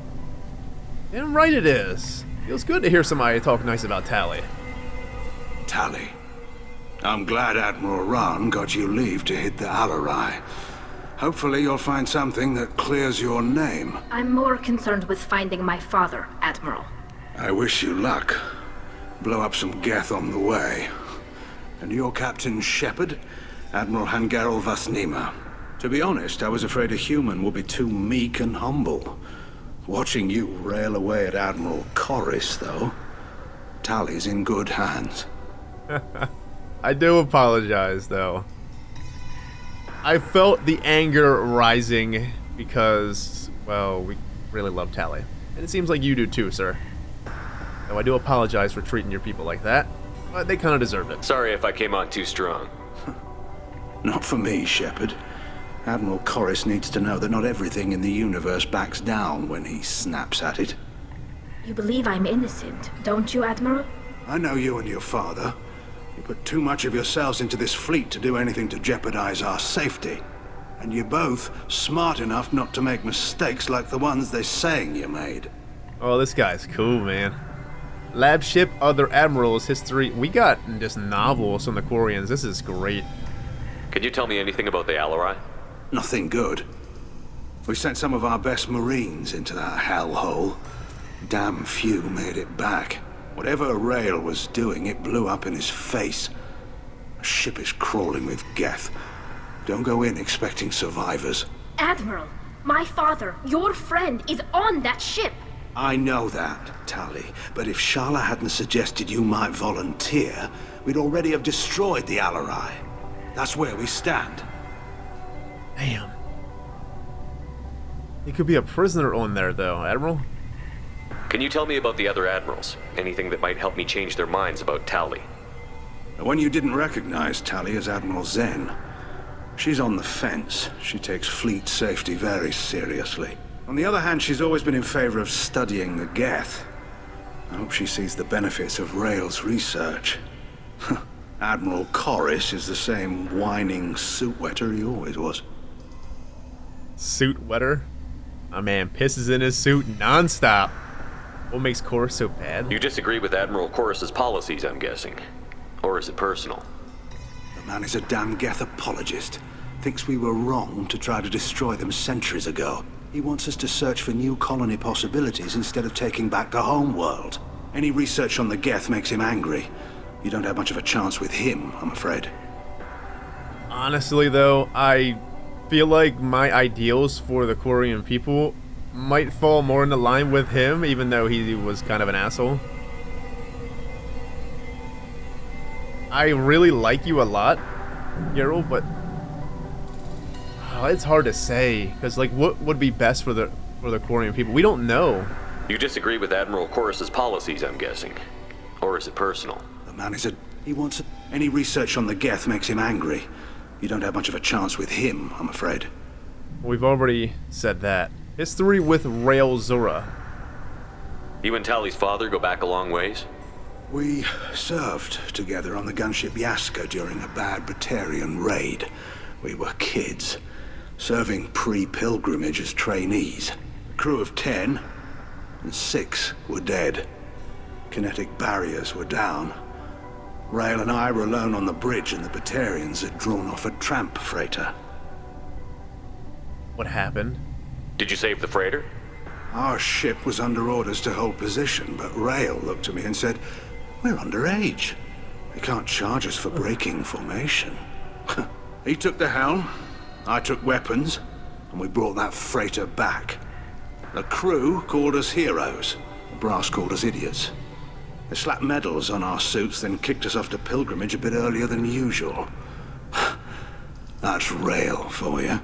Damn right it is. Feels good to hear somebody talk nice about Tali. Tali. I'm glad Admiral Ran got you leave to hit the Alari. Hopefully you'll find something that clears your name. I'm more concerned with finding my father, Admiral. I wish you luck. Blow up some Geth on the way. And your Captain Shepard, Admiral Hangarel Vasnima. To be honest, I was afraid a human would be too meek and humble. Watching you rail away at Admiral Corris, though. Tali's in good hands. I do apologize, though. I felt the anger rising because, well, we really love Tali. And it seems like you do too, sir. Though I do apologize for treating your people like that, but they kind of deserve it. Sorry if I came on too strong. Not for me, Shepard. Admiral Corris needs to know that not everything in the universe backs down when he snaps at it. You believe I'm innocent, don't you, Admiral? I know you and your father. You put too much of yourselves into this fleet to do anything to jeopardize our safety. And you're both smart enough not to make mistakes like the ones they're saying you made. Oh, this guy's cool, man. Lab ship, other admirals, history. We got just novels on the Quarians. This is great. Could you tell me anything about the Alari? Nothing good. We sent some of our best Marines into that hellhole. Damn few made it back. Whatever Rail was doing, it blew up in his face. The ship is crawling with Geth. Don't go in expecting survivors. Admiral, my father, your friend, is on that ship. I know that, Tali, but if Shala hadn't suggested you might volunteer, we'd already have destroyed the Alari. That's where we stand. Damn. He could be a prisoner on there, though, Admiral. Can you tell me about the other admirals? Anything that might help me change their minds about Tali? The one you didn't recognize, Tali, is Admiral Zen. She's on the fence. She takes fleet safety very seriously. On the other hand, she's always been in favor of studying the Geth. I hope she sees the benefits of Rail's research. Admiral Corris is the same whining suit wetter he always was. Suit wetter? My man pisses in his suit non-stop. What makes Corris so bad? You disagree with Admiral Corris's policies, I'm guessing. Or is it personal? The man is a damn Geth apologist. Thinks we were wrong to try to destroy them centuries ago. He wants us to search for new colony possibilities instead of taking back the home world. Any research on the Geth makes him angry. You don't have much of a chance with him, I'm afraid. Honestly, though, I feel like my ideals for the Quarian people might fall more into line with him, even though he was kind of an asshole. I really like you a lot, Geralt, but it's hard to say, because like, what would be best for the Quarian people? We don't know. You disagree with Admiral Corris's policies, I'm guessing. Or is it personal? The man is he wants any research on the Geth makes him angry. You don't have much of a chance with him, I'm afraid. We've already said that. History with Rail Zora. You and Tali's father go back a long ways? We served together on the gunship Yaska during a bad Batarian raid. We were kids, serving pre-pilgrimage as trainees. A crew of 10, and 6 were dead. Kinetic barriers were down. Rail and I were alone on the bridge, and the Batarians had drawn off a tramp freighter. What happened? Did you save the freighter? Our ship was under orders to hold position, but Rail looked at me and said, "We're underage. They can't charge us for breaking formation." He took the helm, I took weapons, and we brought that freighter back. The crew called us heroes. The brass called us idiots. They slapped medals on our suits, then kicked us off to pilgrimage a bit earlier than usual. That's Rail for you.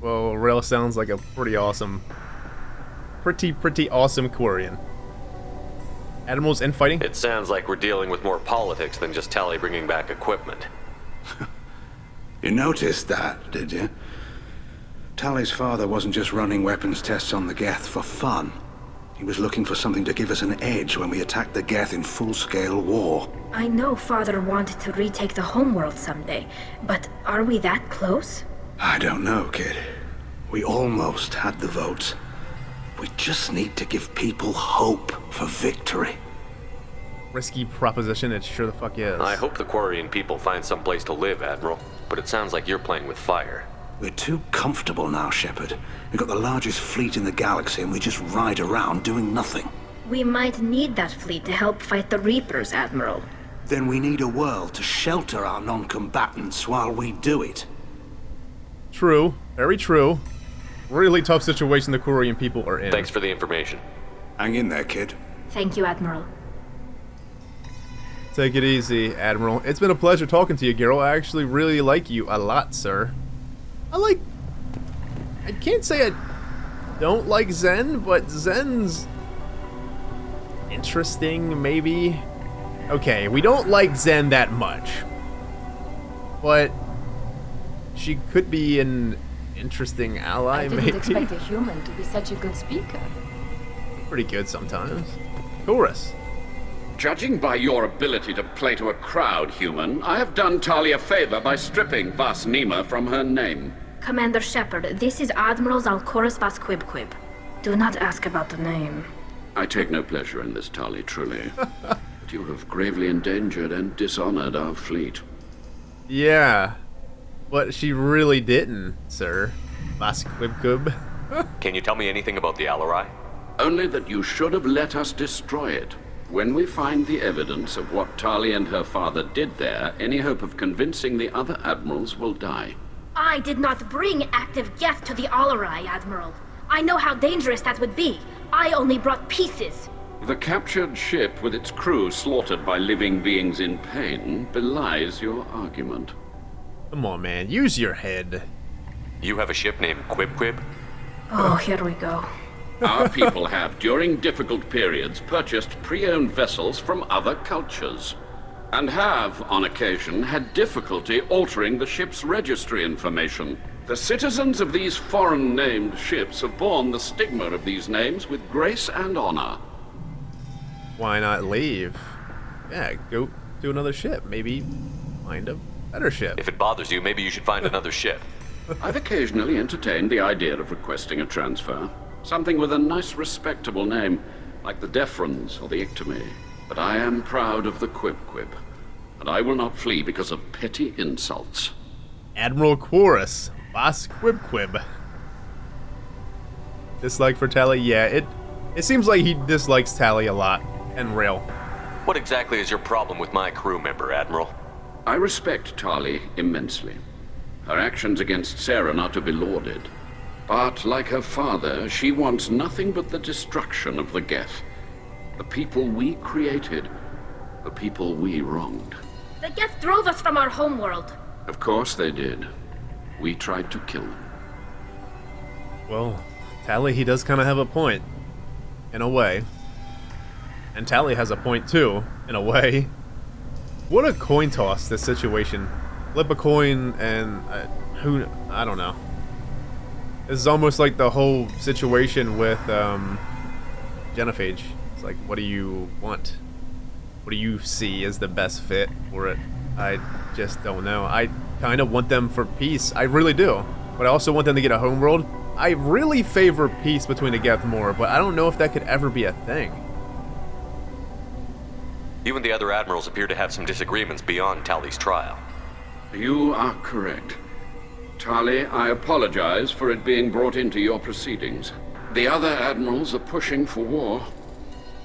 Well, Rail sounds like a pretty awesome Quarian. Admirals infighting? It sounds like we're dealing with more politics than just Tali bringing back equipment. You noticed that, did you? Tali's father wasn't just running weapons tests on the Geth for fun. He was looking for something to give us an edge when we attacked the Geth in full-scale war. I know Father wanted to retake the homeworld someday, but are we that close? I don't know, kid. We almost had the votes. We just need to give people hope for victory. Risky proposition, it sure the fuck is. I hope the Quarian people find some place to live, Admiral. But it sounds like you're playing with fire. We're too comfortable now, Shepard. We've got the largest fleet in the galaxy and we just ride around doing nothing. We might need that fleet to help fight the Reapers, Admiral. Then we need a world to shelter our non-combatants while we do it. True. Very true. Really tough situation the Quarian people are in. Thanks for the information. Hang in there, kid. Thank you, Admiral. Take it easy, Admiral. It's been a pleasure talking to you, girl. I actually really like you a lot, sir. I can't say I don't like Zen, but Zen's interesting, maybe? Okay, we don't like Zen that much. But she could be an interesting ally, maybe. I didn't expect a human to be such a good speaker. Pretty good sometimes. Chorus. Judging by your ability to play to a crowd, human, I have done Tali a favor by stripping Vas Nima from her name. Commander Shepard, this is Admiral Zalkorus Vasquibquib. Do not ask about the name. I take no pleasure in this, Tali, truly. But you have gravely endangered and dishonored our fleet. Yeah, but she really didn't, sir. Vasquibquib. Can you tell me anything about the Alari? Only that you should have let us destroy it. When we find the evidence of what Tali and her father did there, any hope of convincing the other admirals will die. I did not bring active geth to the Alari, Admiral. I know how dangerous that would be. I only brought pieces. The captured ship with its crew slaughtered by living beings in pain belies your argument. Come on, man. Use your head. You have a ship named Quib? Oh, here we go. Our people have, during difficult periods, purchased pre-owned vessels from other cultures, and have, on occasion, had difficulty altering the ship's registry information. The citizens of these foreign-named ships have borne the stigma of these names with grace and honor. Why not leave? Yeah, go to another ship. Maybe find a better ship. If it bothers you, maybe you should find another ship. I've occasionally entertained the idea of requesting a transfer. Something with a nice, respectable name, like the Defrons or the Ictomy. But I am proud of the Quib, and I will not flee because of petty insults. Admiral Chorus, Vasquibquib. Dislike for Tali? Yeah, it seems like he dislikes Tali a lot, and Rail. What exactly is your problem with my crew member, Admiral? I respect Tali immensely. Her actions against Saren are to be lauded. But, like her father, she wants nothing but the destruction of the Geth. The people we created. The people we wronged. The Geth drove us from our homeworld. Of course they did. We tried to kill them. Well, Tali, he does kind of have a point. In a way. And Tali has a point too, in a way. What a coin toss, this situation. Flip a coin and... I don't know. This is almost like the whole situation with Genophage. It's like, what do you want? What do you see as the best fit for it? I just don't know. I kind of want them for peace. I really do. But I also want them to get a homeworld. I really favor peace between the Geth more, but I don't know if that could ever be a thing. You and the other admirals appear to have some disagreements beyond Tali's trial. You are correct. Tali, I apologize for it being brought into your proceedings. The other admirals are pushing for war.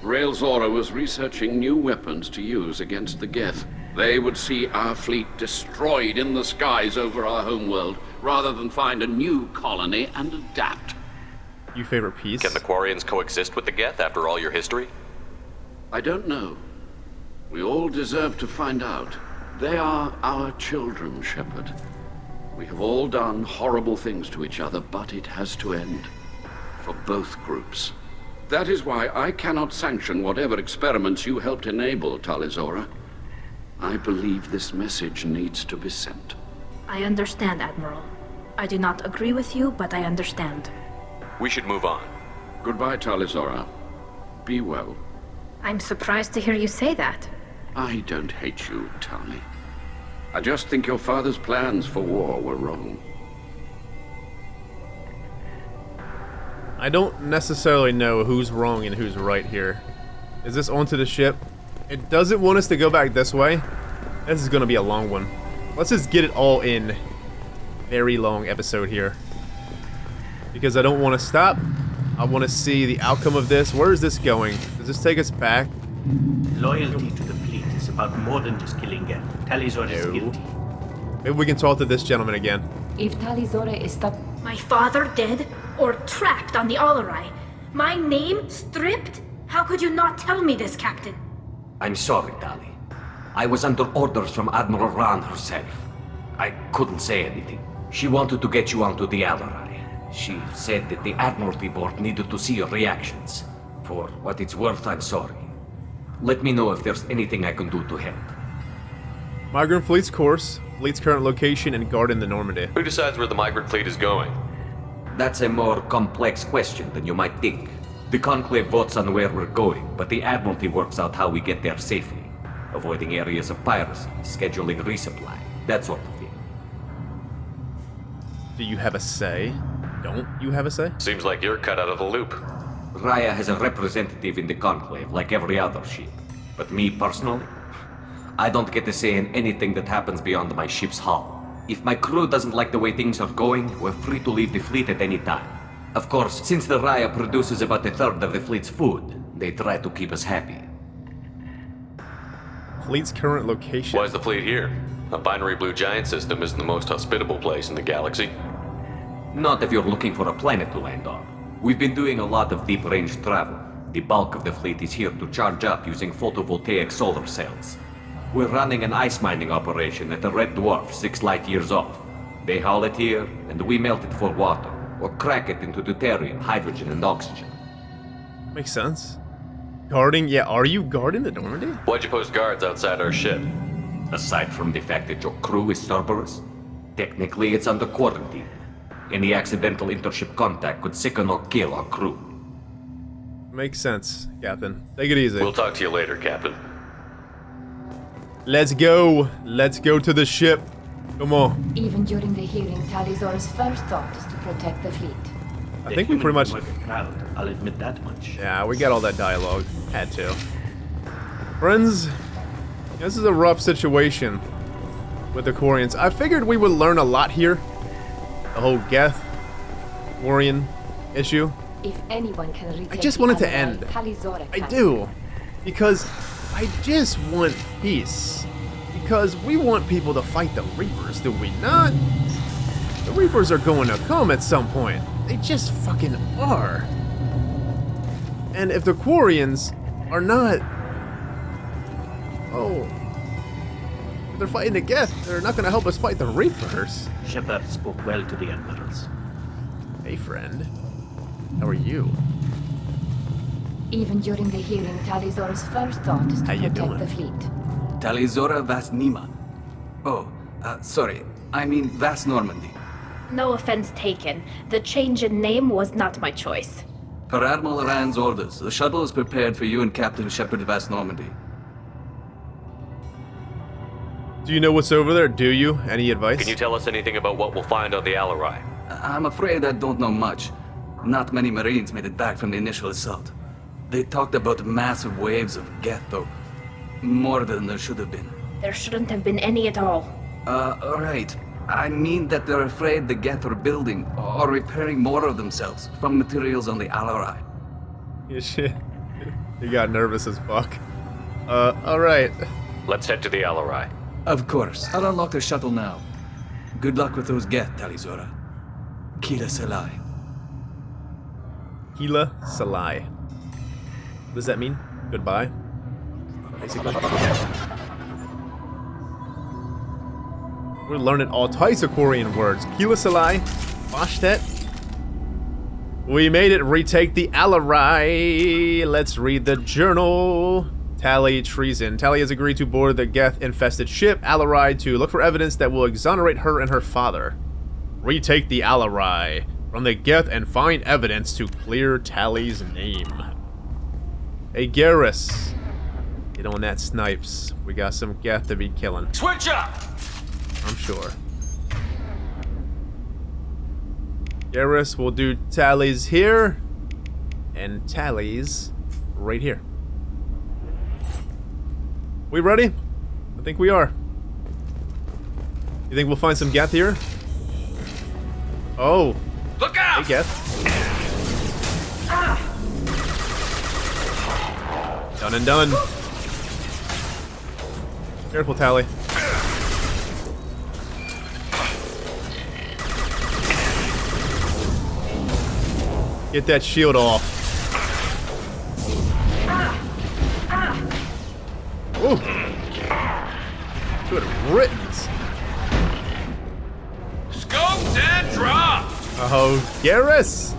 Rael Zora was researching new weapons to use against the Geth. They would see our fleet destroyed in the skies over our homeworld, rather than find a new colony and adapt. You favor peace? Can the Quarians coexist with the Geth after all your history? I don't know. We all deserve to find out. They are our children, Shepard. We have all done horrible things to each other, but it has to end. For both groups. That is why I cannot sanction whatever experiments you helped enable, Tali Zora. I believe this message needs to be sent. I understand, Admiral. I do not agree with you, but I understand. We should move on. Goodbye, Tali Zora. Be well. I'm surprised to hear you say that. I don't hate you, Tali. I just think your father's plans for war were wrong. I don't necessarily know who's wrong and who's right here. Is this onto the ship? It doesn't want us to go back this way. This is gonna be a long one. Let's just get it all in. Very long episode here. Because I don't want to stop. I want to see the outcome of this. Where is this going? Does this take us back? Loyalty to the fleet is about more than just killing Geth. Tali Zora is guilty. Maybe we can talk to this gentleman again. If Tali Zora is stuck... My father dead? Or trapped on the Alari? My name stripped? How could you not tell me this, Captain? I'm sorry, Tali. I was under orders from Admiral Ran herself. I couldn't say anything. She wanted to get you onto the Alari. She said that the Admiralty Board needed to see your reactions. For what it's worth, I'm sorry. Let me know if there's anything I can do to help. Migrant Fleet's course, Fleet's current location, and guarding the Normandy. Who decides where the Migrant Fleet is going? That's a more complex question than you might think. The Conclave votes on where we're going, but the Admiralty works out how we get there safely. Avoiding areas of piracy, scheduling resupply, that sort of thing. Do you have a say? Don't you have a say? Seems like you're cut out of the loop. Raya has a representative in the Conclave, like every other ship. But me personally, I don't get to say in anything that happens beyond my ship's hull. If my crew doesn't like the way things are going, we're free to leave the fleet at any time. Of course, since the Raya produces about a third of the fleet's food, they try to keep us happy. Fleet's current location. Why is the fleet here? A binary blue giant system isn't the most hospitable place in the galaxy. Not if you're looking for a planet to land on. We've been doing a lot of deep-range travel. The bulk of the fleet is here to charge up using photovoltaic solar cells. We're running an ice mining operation at the Red Dwarf 6 light years off. They haul it here, and we melt it for water, or crack it into deuterium, hydrogen, and oxygen. Makes sense. Guarding? Yeah, are you guarding the Normandy? Why'd you post guards outside our ship? Aside from the fact that your crew is Cerberus, technically it's under quarantine. Any accidental intership contact could sicken or kill our crew. Makes sense, Captain. Take it easy. We'll talk to you later, Captain. Let's go. Let's go to the ship. Come on. Even during the hearing, Talizora's first thought is to protect the fleet. I think we pretty much... Proud. I'll admit that much. Yeah, we got all that dialogue. Had to. Friends, this is a rough situation with the Quarians. I figured we would learn a lot here. The whole Geth, Quarian issue. If anyone can retake I just want it to Alari, end. Talizora I can. do. Because I just want peace. Because we want people to fight the Reapers, do we not? The Reapers are going to come at some point. They just fucking are. And if the Quarians are not... Oh. If they're fighting the Geth, they're not going to help us fight the Reapers. Shepard spoke well to the admirals. Hey, friend. How are you? Even during the hearing, Talizora's first thought is to How you protect doing? the fleet. Talizora Vas Nima. Oh, sorry. I mean Vas Normandy. No offense taken. The change in name was not my choice. Per Admiral Rand's orders, the shuttle is prepared for you and Captain Shepard Vas Normandy. Do you know what's over there? Do you? Any advice? Can you tell us anything about what we'll find on the Alari? I'm afraid I don't know much. Not many Marines made it back from the initial assault. They talked about massive waves of Geth, though. More than there should have been. There shouldn't have been any at all. Alright. I mean that they're afraid the Geth are building or repairing more of themselves from materials on the Alari. Yeah, shit. You got nervous as fuck. Alright. Let's head to the Alari. Of course. I'll unlock the shuttle now. Good luck with those Geth, Talizora. Kila Salai. Kila Salai. What does that mean? Goodbye? Basically. We're learning all types of Quarian words. Kila Salai. Bashtet. We made it. Retake the Alari. Let's read the journal. Tali, treason. Tali has agreed to board the Geth-infested ship, Alari, to look for evidence that will exonerate her and her father. Retake the Alari from the Geth and find evidence to clear Tali's name. Hey, Garrus. Get on that snipes. We got some Geth to be killing. Switch up! I'm sure. Garrus will do Tali's here, and Tali's right here. We ready? I think we are. You think we'll find some Geth here? Oh. Look out! Hey, Geth. Done and done. Careful, Tali. Get that shield off. Ooh. Good riddance. Scoped and dropped! Oh, Garrus!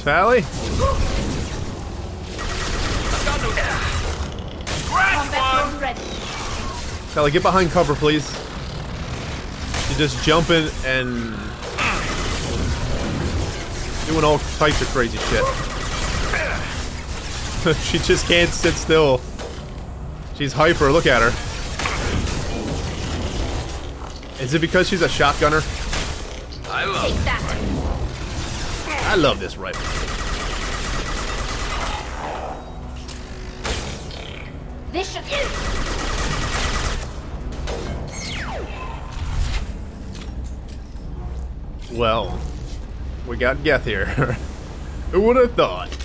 Tali? Combat ready. Tali, get behind cover, please. You're just jumping and doing all types of crazy shit. She just can't sit still. She's hyper, look at her. Is it because she's a shotgunner? I love Take that. I love this rifle. This should Well, we got Geth here. Who would have thought?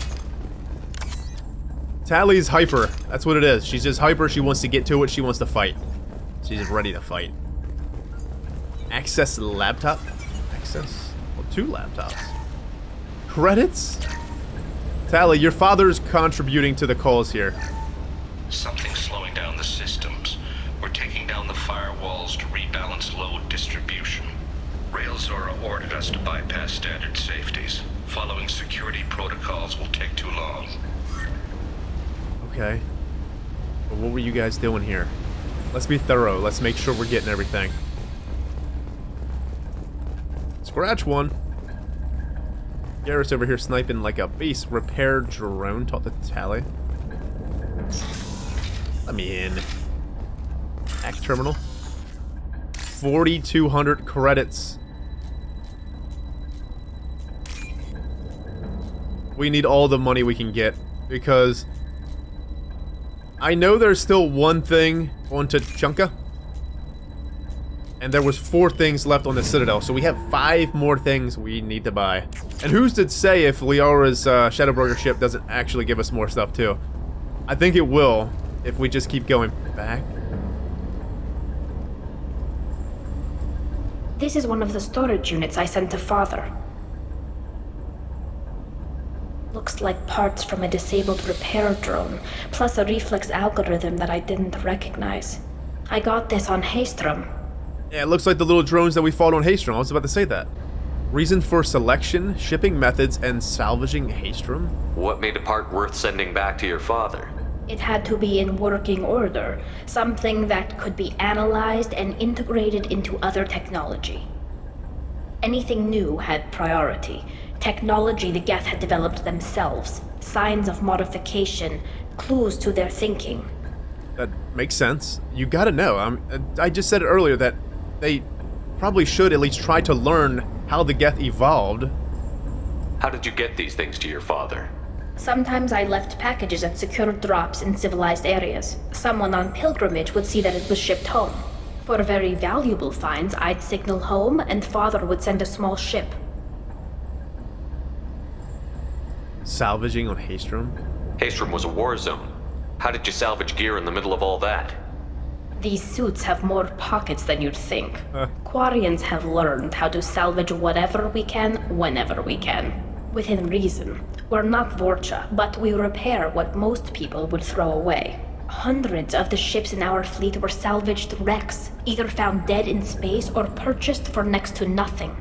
Tali's hyper. That's what it is. She's just hyper. She wants to get to it. She wants to fight. She's ready to fight. Access laptop? Access? Well, 2 laptops. Credits? Tali, your father's contributing to the calls here. Something's slowing down the systems. We're taking down the firewalls to rebalance load distribution. Railzora ordered us to bypass standard safeties. Following security protocols will take too long. Okay. But what were you guys doing here? Let's be thorough. Let's make sure we're getting everything. Scratch one. Garrus over here sniping like a beast. Repair drone. Talk to Tali. Let me in. Hack terminal. 4,200 credits. We need all the money we can get because I know there's still one thing on Tachanka, and there was 4 things left on the Citadel, so we have 5 more things we need to buy. And who's to say if Liara's Shadowbroker ship doesn't actually give us more stuff too? I think it will if we just keep going back. This is one of the storage units I sent to Father. Looks like parts from a disabled repair drone, plus a reflex algorithm that I didn't recognize. I got this on Haestrom. Yeah, it looks like the little drones that we fought on Haestrom. I was about to say that. Reason for selection, shipping methods, and salvaging Haestrom? What made a part worth sending back to your father? It had to be in working order, something that could be analyzed and integrated into other technology. Anything new had priority. Technology the Geth had developed themselves, signs of modification, clues to their thinking. That makes sense. You gotta know. I just said it earlier that they probably should at least try to learn how the Geth evolved. How did you get these things to your father? Sometimes I left packages at secure drops in civilized areas. Someone on pilgrimage would see that it was shipped home. For very valuable finds, I'd signal home and Father would send a small ship. Salvaging on Haestrom? Haestrom was a war zone. How did you salvage gear in the middle of all that? These suits have more pockets than you'd think. Quarians have learned how to salvage whatever we can, whenever we can. Within reason. We're not Vorcha, but we repair what most people would throw away. Hundreds of the ships in our fleet were salvaged wrecks, either found dead in space or purchased for next to nothing.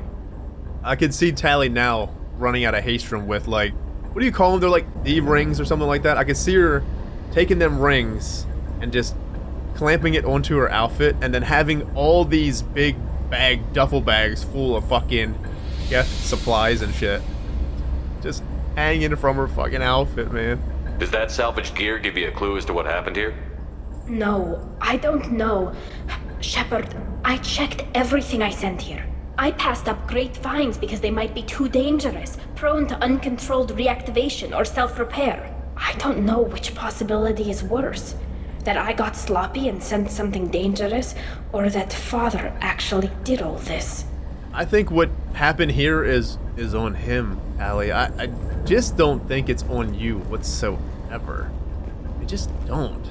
I could see Tali now running out of Haestrom with, like, what do you call them? They're like D-rings or something like that. I could see her taking them rings and just clamping it onto her outfit and then having all these big duffel bags full of fucking Geth supplies and shit. Just hanging from her fucking outfit, man. Does that salvaged gear give you a clue as to what happened here? No, I don't know. Shepard, I checked everything I sent here. I passed up great finds because they might be too dangerous, prone to uncontrolled reactivation or self-repair. I don't know which possibility is worse. That I got sloppy and sent something dangerous, or that Father actually did all this. I think what happened here is on him, Tali. I just don't think it's on you whatsoever. I just don't.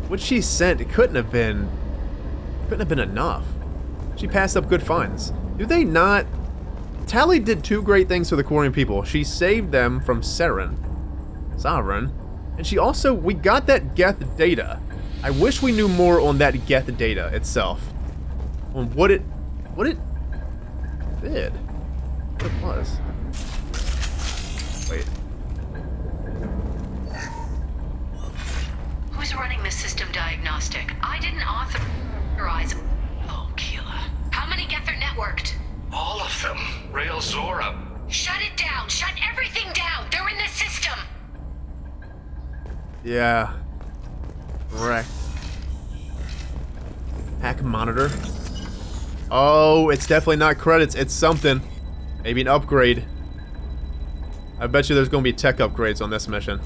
What she sent, it couldn't have been enough. She passed up good finds. Do they not? Tali did 2 great things for the Quarian people. She saved them from Sovereign, and she also, we got that Geth data. I wish we knew more on that Geth data itself. On what it did. What it was. Wait. Who's running the system diagnostic? I didn't authorize. Oh, Keela. How many Geth are networked? All of them. Rail Zora. Shut it down! Shut everything down! They're in the system! Yeah. Correct. Hack monitor. Oh, it's definitely not credits. It's something. Maybe an upgrade. I bet you there's going to be tech upgrades on this mission.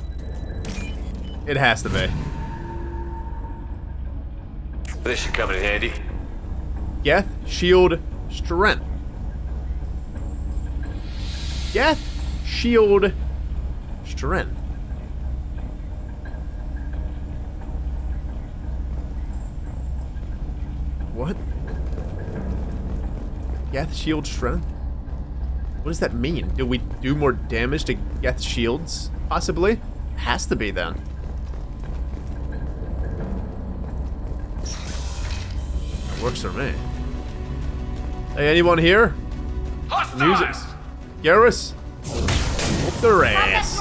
It has to be. This should come in handy. Geth Shield Strength. Geth Shield Strength. What? Geth Shield Strength? What does that mean? Do we do more damage to Geth shields? Possibly? Has to be then. That works for me. Hey, anyone here? Music. Garrus? Whoop their ass.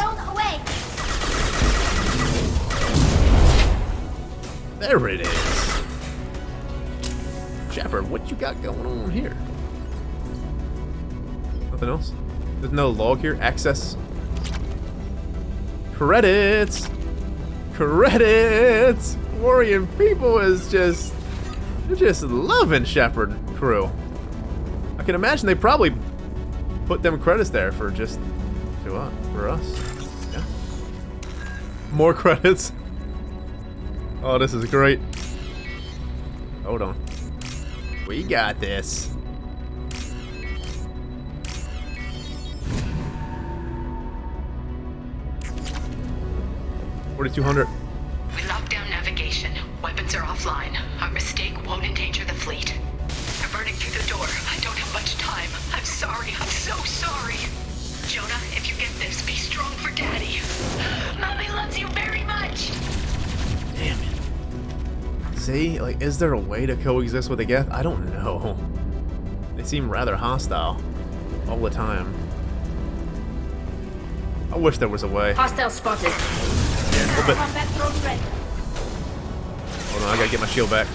There it is. Shepard, what you got going on here? Nothing else? There's no log here? Access. Credits! Credits! Warrior people is just... they're just loving Shepard crew. I can imagine they probably put them credits there for just... for us. Yeah. More credits. Oh, this is great. Hold on. We got this. $4,200. We locked down navigation. Weapons are offline. Our mistake won't endanger the fleet. They're burning through the door. I don't have much time. I'm sorry. I'm so sorry. Jonah, if you get this, be strong for Daddy. Mommy loves you very much. Damn it. See, like, is there a way to coexist with a Geth? I don't know. They seem rather hostile all the time. I wish there was a way. Hostile spotted. Yeah, a little bit. Hold on, I gotta get my shield back.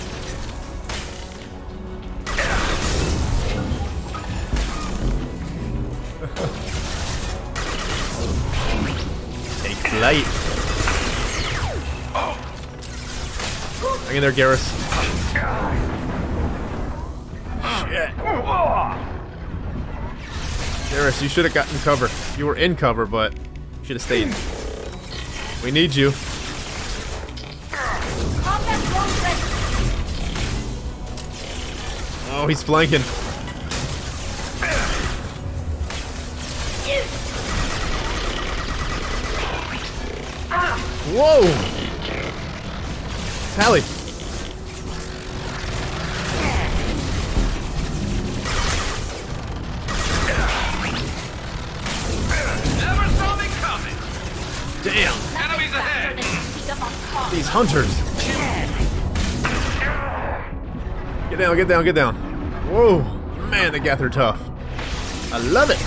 Take flight. Hang in there, Garrus. Shit. Garrus, you should have gotten cover. You were in cover, but you should have stayed. We need you. Oh, he's flanking. Whoa! Tali. Never saw me coming. Damn. Enemies ahead. These hunters. Get down, get down, get down. Whoa. Man, the Geth are tough. I love it.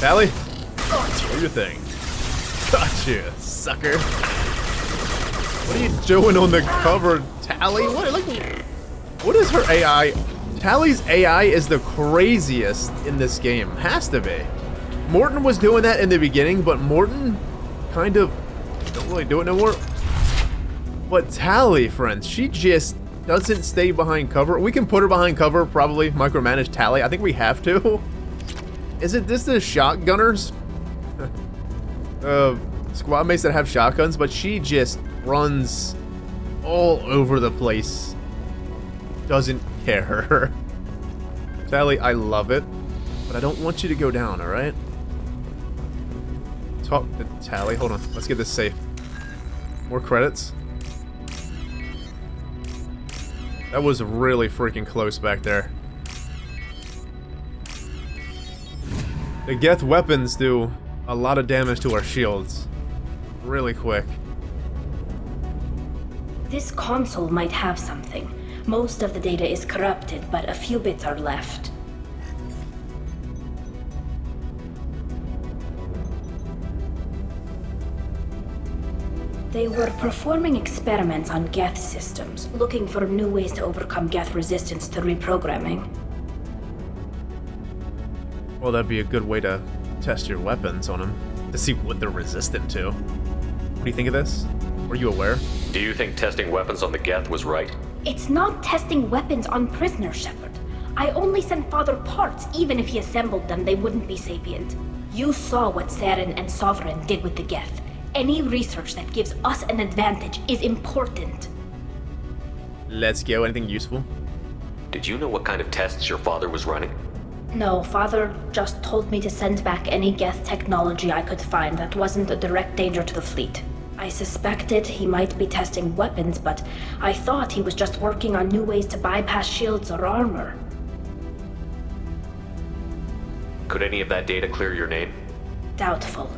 Tali, do your thing. Gotcha, sucker. What are you doing on the cover, Tali? What is her AI? Tali's AI is the craziest in this game. Has to be. Morton was doing that in the beginning, but Morton kind of don't really do it no more. But Tali, friends, she just doesn't stay behind cover. We can put her behind cover, probably micromanage Tali. I think we have to. Is it this the shotgunners? Squad mates that have shotguns, but she just runs all over the place. Doesn't care. Tali, I love it, but I don't want you to go down, alright? Talk to Tali. Hold on, let's get this safe. More credits. That was really freaking close back there. The Geth weapons do a lot of damage to our shields. really quick. This console might have something. Most of the data is corrupted, but a few bits are left. They were performing experiments on Geth systems, looking for new ways to overcome Geth resistance to reprogramming. Well, that'd be a good way to test your weapons on them, to see what they're resistant to. What do you think of this? Were you aware? Do you think testing weapons on the Geth was right? It's not testing weapons on prisoners, Shepard. I only sent Father parts. Even if he assembled them, they wouldn't be sapient. You saw what Saren and Sovereign did with the Geth. Any research that gives us an advantage is important. Let's go. Anything useful? Did you know what kind of tests your father was running? No, Father just told me to send back any Geth technology I could find that wasn't a direct danger to the fleet. I suspected he might be testing weapons, but I thought he was just working on new ways to bypass shields or armor. Could any of that data clear your name? Doubtful.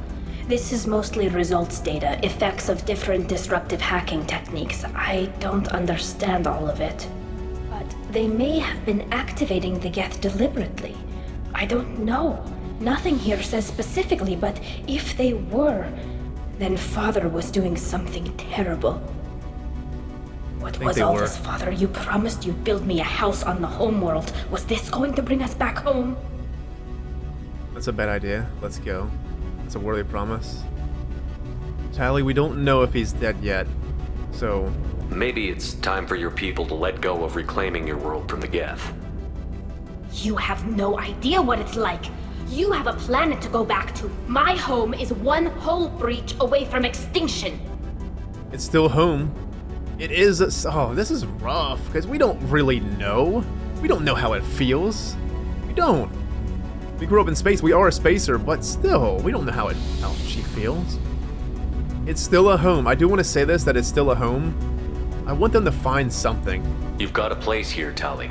This is mostly results data, effects of different disruptive hacking techniques. I don't understand all of it. But they may have been activating the Geth deliberately. I don't know. Nothing here says specifically, but if they were, then Father was doing something terrible. What was all this, Father? You promised you'd build me a house on the homeworld. Was this going to bring us back home? That's a bad idea. Let's go. It's a worthy promise. Tali, we don't know if he's dead yet, so... Maybe it's time for your people to let go of reclaiming your world from the Geth. You have no idea what it's like. You have a planet to go back to. My home is one hull breach away from extinction. It's still home. It is oh, this is rough, because we don't really know. We don't know how it feels. We don't. We grew up in space, we are a spacer, but still, we don't know how she feels. It's still a home. I do want to say this, that it's still a home. I want them to find something. You've got a place here, Tali.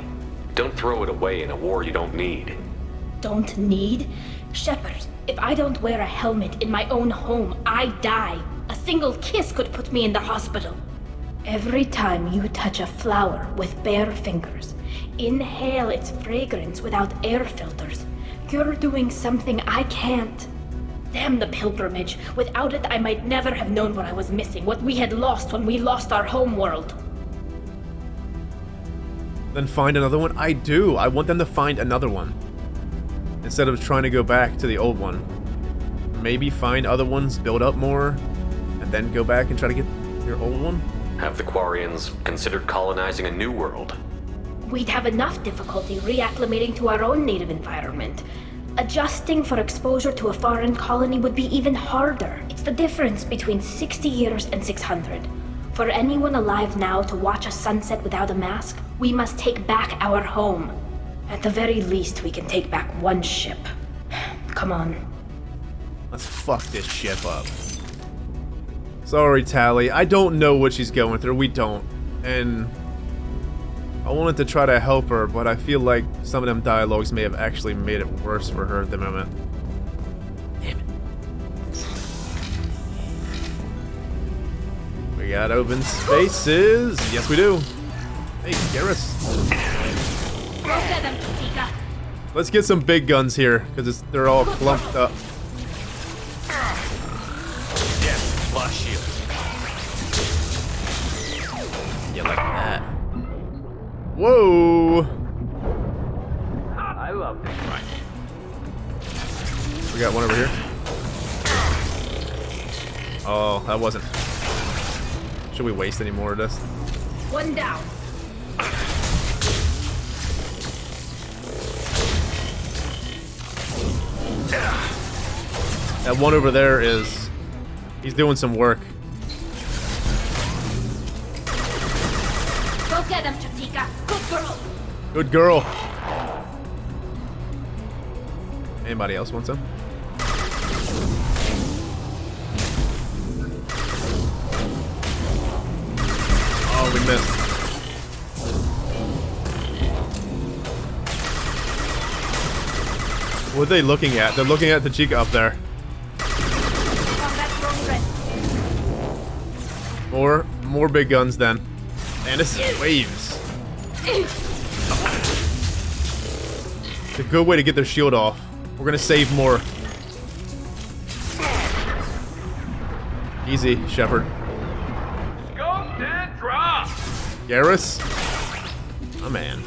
Don't throw it away in a war you don't need. Don't need? Shepard, if I don't wear a helmet in my own home, I die. A single kiss could put me in the hospital. Every time you touch a flower with bare fingers, inhale its fragrance without air filters, you're doing something I can't. Damn the pilgrimage. Without it, I might never have known what I was missing, what we had lost when we lost our home world. Then find another one? I do. I want them to find another one. Instead of trying to go back to the old one. Maybe find other ones, build up more, and then go back and try to get your old one? Have the Quarians considered colonizing a new world? We'd have enough difficulty reacclimating to our own native environment. Adjusting for exposure to a foreign colony would be even harder. It's the difference between 60 years and 600. For anyone alive now to watch a sunset without a mask, we must take back our home. At the very least, we can take back one ship. Come on. Let's fuck this ship up. Sorry, Tali. I don't know what she's going through. We don't. And I wanted to try to help her, but I feel like some of them dialogues may have actually made it worse for her at the moment. Damn it. We got open spaces. Yes, we do. Hey, Garrus. Let's get some big guns here, because they're all clumped up. Yes, flash shield. Yeah, like that. Whoa! I love this fight. We got one over here. Oh, that wasn't. Should we waste any more of this? One down. That one over there is... he's doing some work. Go get him, Chatika. Good girl. Good girl. Anybody else want some? Oh, we missed. What are they looking at? They're looking at the Chica up there. More big guns then. Man, this is waves. It's a good way to get their shield off. We're gonna save more. Easy, Shepard. Scoped and dropped. Garrus? My man.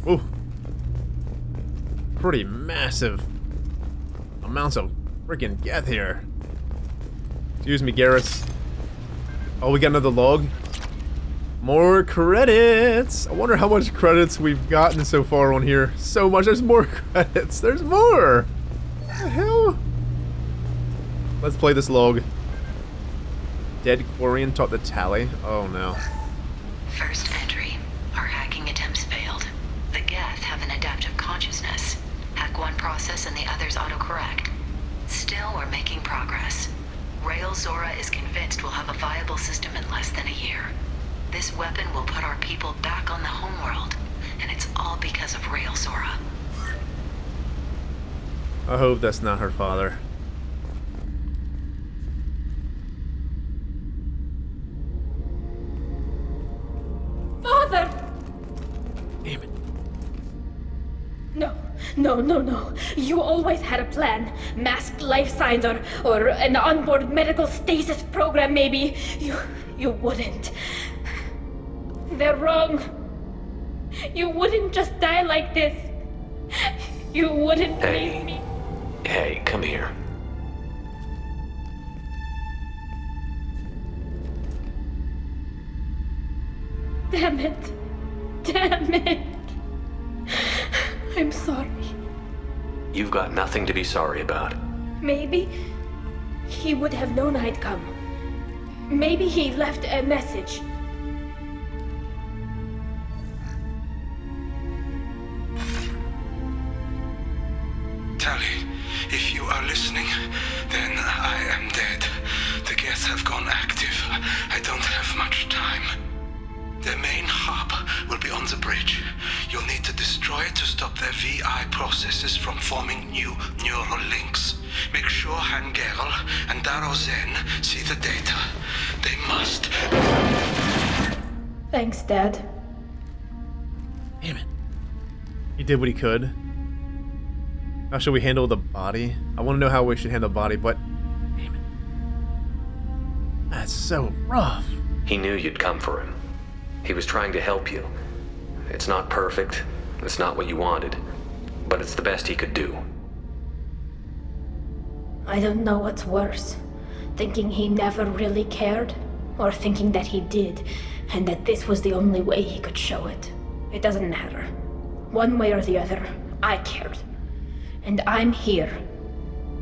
Ooh. Pretty massive amounts of freaking geth here. Excuse me, Garrus. Oh, we got another log. More credits. I wonder how much credits we've gotten so far on here. So much. There's more credits. There's more. What the hell? Let's play this log. Dead Quarian taught the Tali. Oh no. First entry. Our hacking attempts failed. The Geth have an adaptive consciousness. Hack one process and the others autocorrect. Still, we're making progress. Rail Zora is convinced we'll have a viable system in less than a year. This weapon will put our people back on the homeworld, and it's all because of Rail Zora. I hope that's not her father. Father! Damn it. No. You always had a plan. Masked life signs or an onboard medical stasis program maybe. You wouldn't. They're wrong. You wouldn't just die like this. You wouldn't leave me. Hey, come here. Damn it. I'm sorry. You've got nothing to be sorry about. Maybe he would have known I'd come. Maybe he left a message. Tali, if you are listening, then I am dead. The Geth have gone active. I don't have much time. Their main hub will be on the bridge. You'll need to destroy it to stop their VI processes from forming new neural links. Make sure Hangerel and Daro Zen see the data. They must. Thanks, Dad. Damn it. He did what he could. How should we handle the body? I want to know how we should handle the body, but... Damn it. That's so rough. He knew you'd come for him. He was trying to help you. It's not perfect. It's not what you wanted. But it's the best he could do. I don't know what's worse. Thinking he never really cared, or thinking that he did, and that this was the only way he could show it. It doesn't matter. One way or the other, I cared. And I'm here.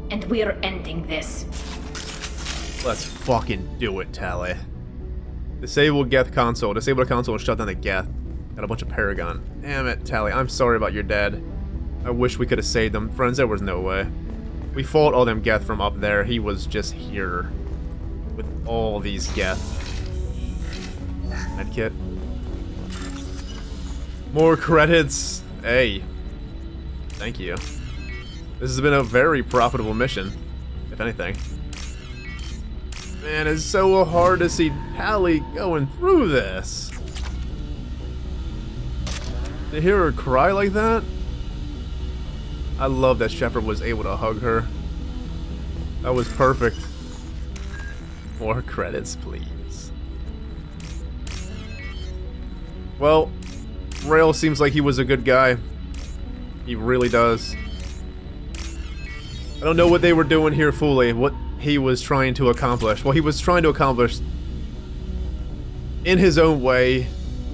And we're ending this. Let's fucking do it, Tali. Disable Geth console. Disable the console and shut down the Geth. Got a bunch of Paragon. Damn it, Tali. I'm sorry about your dad. I wish we could have saved them. Friends, there was no way. We fought all them Geth from up there. He was just here. With all these Geth. Medkit. More credits. Hey. Thank you. This has been a very profitable mission, if anything. Man, it's so hard to see Tali going through this. To hear her cry like that? I love that Shepard was able to hug her. That was perfect. More credits, please. Well, Rail seems like he was a good guy. He really does. I don't know what they were doing here fully, what he was trying to accomplish. Well, he was trying to accomplish, in his own way,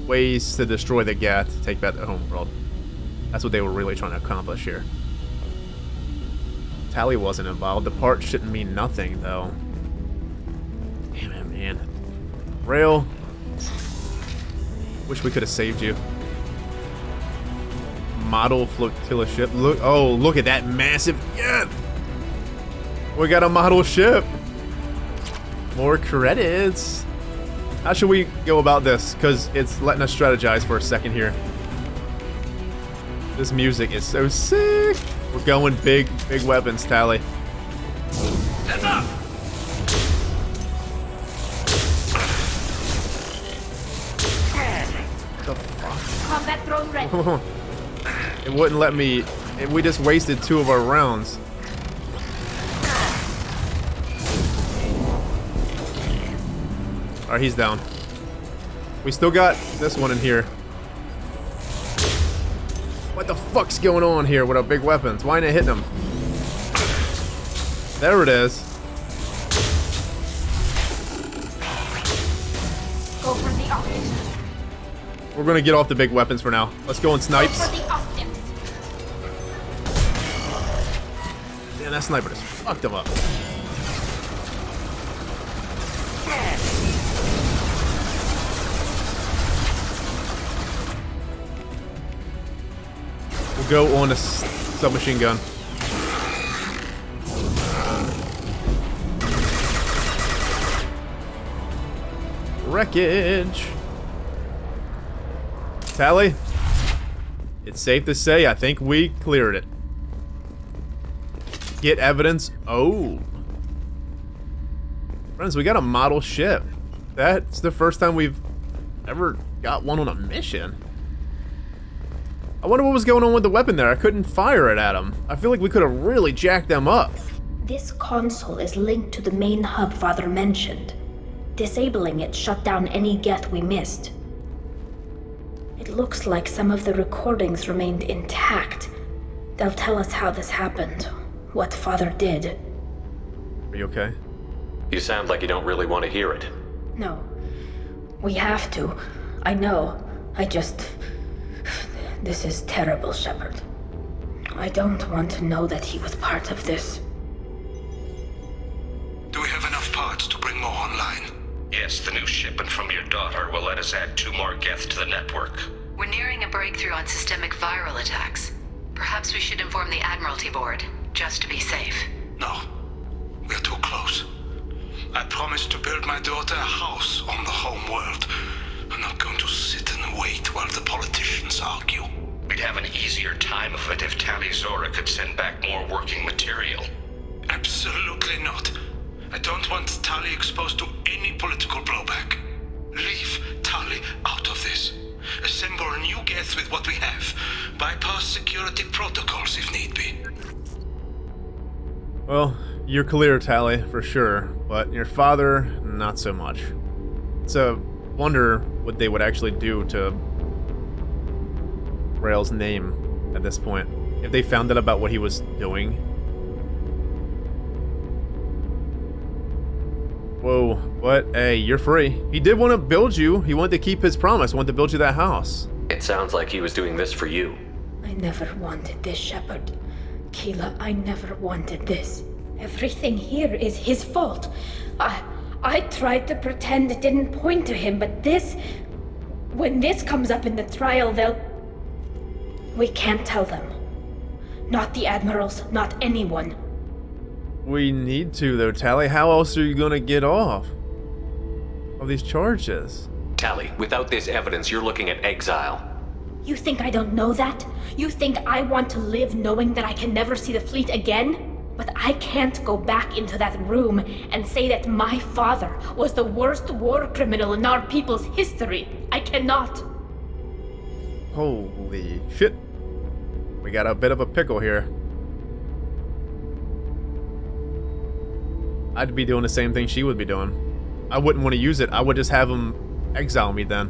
ways to destroy the Geth, to take back the homeworld. That's what they were really trying to accomplish here. Tali wasn't involved. The part shouldn't mean nothing, though. Damn it, man. Rail. Wish we could have saved you. Model flotilla ship. Look! Oh, look at that massive Geth! We got a model ship. More credits. How should we go about this? Because it's letting us strategize for a second here. This music is so sick. We're going big weapons, Tali. Heads up! It wouldn't let me. We just wasted 2 of our rounds. Alright, he's down. We still got this one in here. What the fuck's going on here with our big weapons? Why ain't it hitting them? There it is. Go for the optics. We're gonna get off the big weapons for now. Let's go and snipes. Go for the optics. Man, that sniper just fucked him up. We'll go on a submachine gun. Wreckage. Tali, it's safe to say I think we cleared it. Get evidence. Oh. Friends, we got a model ship. That's the first time we've ever got one on a mission. I wonder what was going on with the weapon there. I couldn't fire it at him. I feel like we could have really jacked them up. This console is linked to the main hub Father mentioned. Disabling it shut down any Geth we missed. It looks like some of the recordings remained intact. They'll tell us how this happened, what Father did. Are you okay? You sound like you don't really want to hear it. No. We have to. I know. This is terrible, Shepard. I don't want to know that he was part of this. Do we have enough parts to bring more online? Yes, the new shipment from your daughter will let us add 2 more Geth to the network. We're nearing a breakthrough on systemic viral attacks. Perhaps we should inform the Admiralty Board, just to be safe. No. We're too close. I promised to build my daughter a house on the home world. I'm not going to sit and wait while the politicians argue. We'd have an easier time of it if Tali Zora could send back more working material. Absolutely not. I don't want Tali exposed to any political blowback. Leave Tali out of this. Assemble a new Geth with what we have. Bypass security protocols if need be. Well, you're clear, Tali, for sure. But your father, not so much. It's a wonder what they would actually do to Rael's name at this point. If they found out about what he was doing. Whoa, what? Hey, you're free. He did want to build you. He wanted to keep his promise, wanted to build you that house. It sounds like he was doing this for you. I never wanted this, Shepard. Keela, I never wanted this. Everything here is his fault. I tried to pretend it didn't point to him, but this... When this comes up in the trial, we can't tell them. Not the admirals, not anyone. We need to, though, Tali. How else are you gonna get off of these charges? Tali, without this evidence, you're looking at exile. You think I don't know that? You think I want to live knowing that I can never see the fleet again? But I can't go back into that room and say that my father was the worst war criminal in our people's history. I cannot. Holy shit. We got a bit of a pickle here. I'd be doing the same thing she would be doing. I wouldn't want to use it. I would just have them exile me then.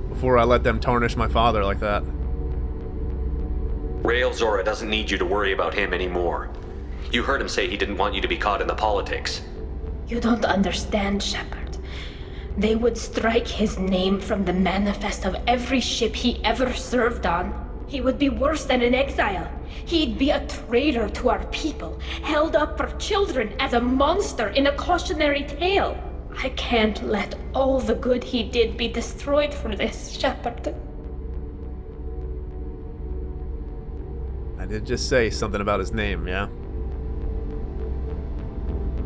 Before I let them tarnish my father like that. Rael Zora doesn't need you to worry about him anymore. You heard him say he didn't want you to be caught in the politics. You don't understand, Shepard. They would strike his name from the manifest of every ship he ever served on. He would be worse than an exile. He'd be a traitor to our people, held up for children as a monster in a cautionary tale. I can't let all the good he did be destroyed for this, Shepard. I did just say something about his name, yeah?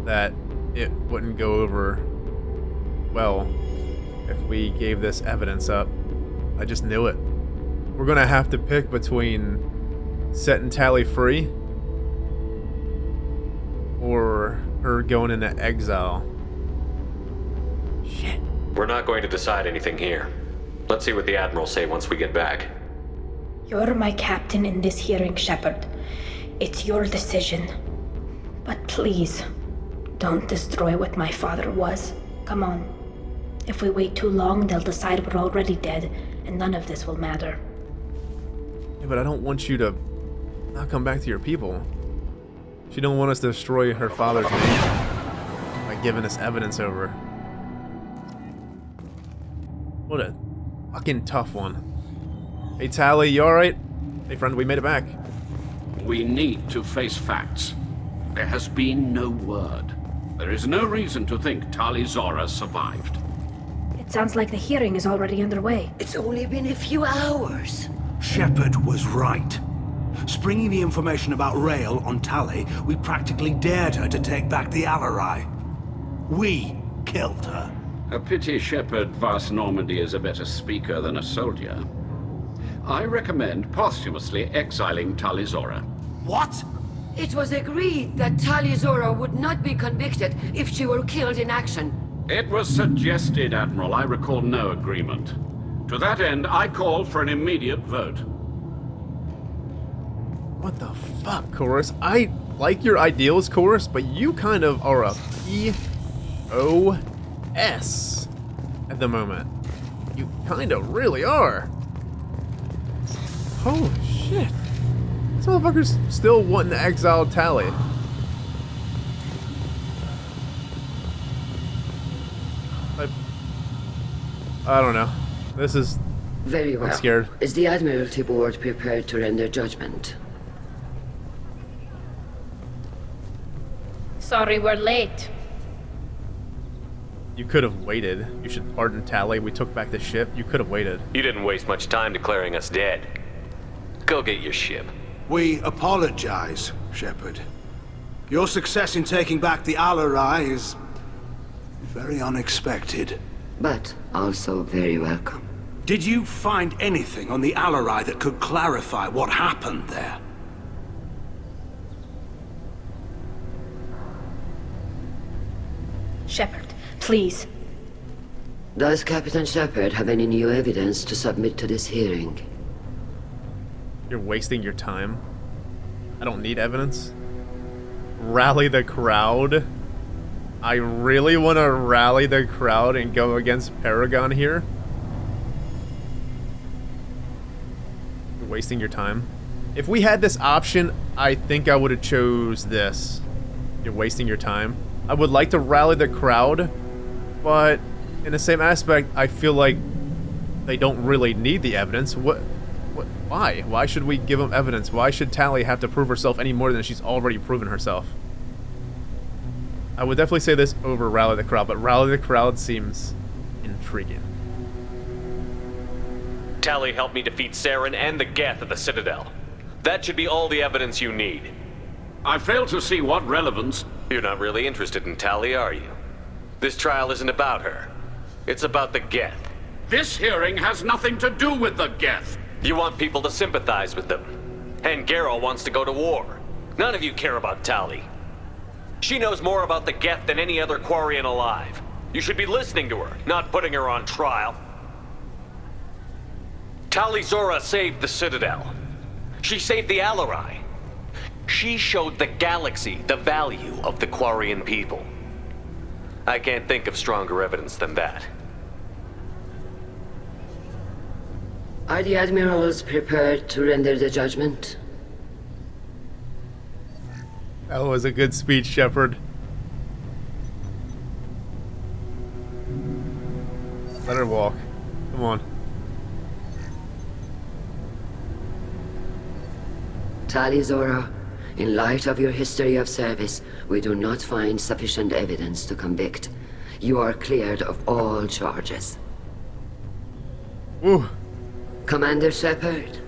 That it wouldn't go over well if we gave this evidence up. I just knew it. We're gonna have to pick between setting Tali free or her going into exile. Shit. We're not going to decide anything here. Let's see what the Admirals say once we get back. You're my captain in this hearing, Shepard. It's your decision. But please, don't destroy what my father was. Come on. If we wait too long, they'll decide we're already dead, and none of this will matter. Yeah, but I don't want you to not come back to your people. She don't want us to destroy her father's name by giving us evidence over. What a fucking tough one. Hey Tali, you alright? Hey friend, we made it back. We need to face facts. There has been no word. There is no reason to think Tali Zora survived. It sounds like the hearing is already underway. It's only been a few hours. Shepard was right. Springing the information about Rael on Tali, we practically dared her to take back the Alari. We killed her. A pity Shepard Vast Normandy is a better speaker than a soldier. I recommend posthumously exiling Tali Zora. What? It was agreed that Tali Zora would not be convicted if she were killed in action. It was suggested, Admiral. I recall no agreement. To that end, I call for an immediate vote. What the fuck, Chorus? I like your ideals, Chorus, but you kind of are a POS at the moment. You kind of really are. Holy shit. This motherfucker's still wanting to exile Tali. I don't know. This is... Very well. I'm scared. Is the Admiralty Board prepared to render judgment? Sorry we're late. You could have waited. You should pardon Tali. We took back the ship. You could have waited. You didn't waste much time declaring us dead. Go get your ship. We apologize, Shepard. Your success in taking back the Alari is very unexpected. But also very welcome. Did you find anything on the Alari that could clarify what happened there? Shepard, please. Does Captain Shepard have any new evidence to submit to this hearing? You're wasting your time. I don't need evidence. Rally the crowd. I really want to rally the crowd and go against Paragon here. You're wasting your time. If we had this option, I think I would have chose this. You're wasting your time. I would like to rally the crowd, but in the same aspect, I feel like they don't really need the evidence. Why? Why should we give them evidence? Why should Tali have to prove herself any more than she's already proven herself? I would definitely say this over rally the crowd, but rally the crowd seems intriguing. Tali helped me defeat Saren and the Geth at the Citadel. That should be all the evidence you need. I fail to see what relevance... You're not really interested in Tali, are you? This trial isn't about her. It's about the Geth. This hearing has nothing to do with the Geth. You want people to sympathize with them. And Geralt wants to go to war. None of you care about Tali. She knows more about the Geth than any other Quarian alive. You should be listening to her, not putting her on trial. Tali Zora saved the Citadel. She saved the Alari. She showed the galaxy the value of the Quarian people. I can't think of stronger evidence than that. Are the admirals prepared to render the judgment? That was a good speech, Shepard. Let her walk. Come on. Tali Zora, in light of your history of service, we do not find sufficient evidence to convict. You are cleared of all charges. Ooh. Commander Shepard,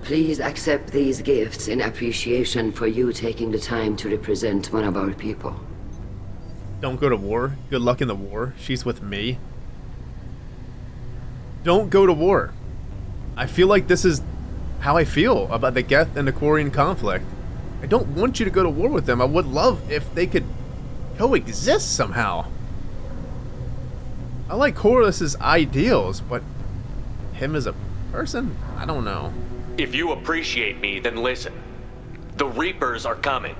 please accept these gifts in appreciation for you taking the time to represent one of our people. Don't go to war. Good luck in the war. She's with me. Don't go to war. I feel like this is how I feel about the Geth and the Quarian conflict. I don't want you to go to war with them. I would love if they could coexist somehow. I like Horus's ideals, but him as a person? I don't know. If you appreciate me, then listen. The Reapers are coming.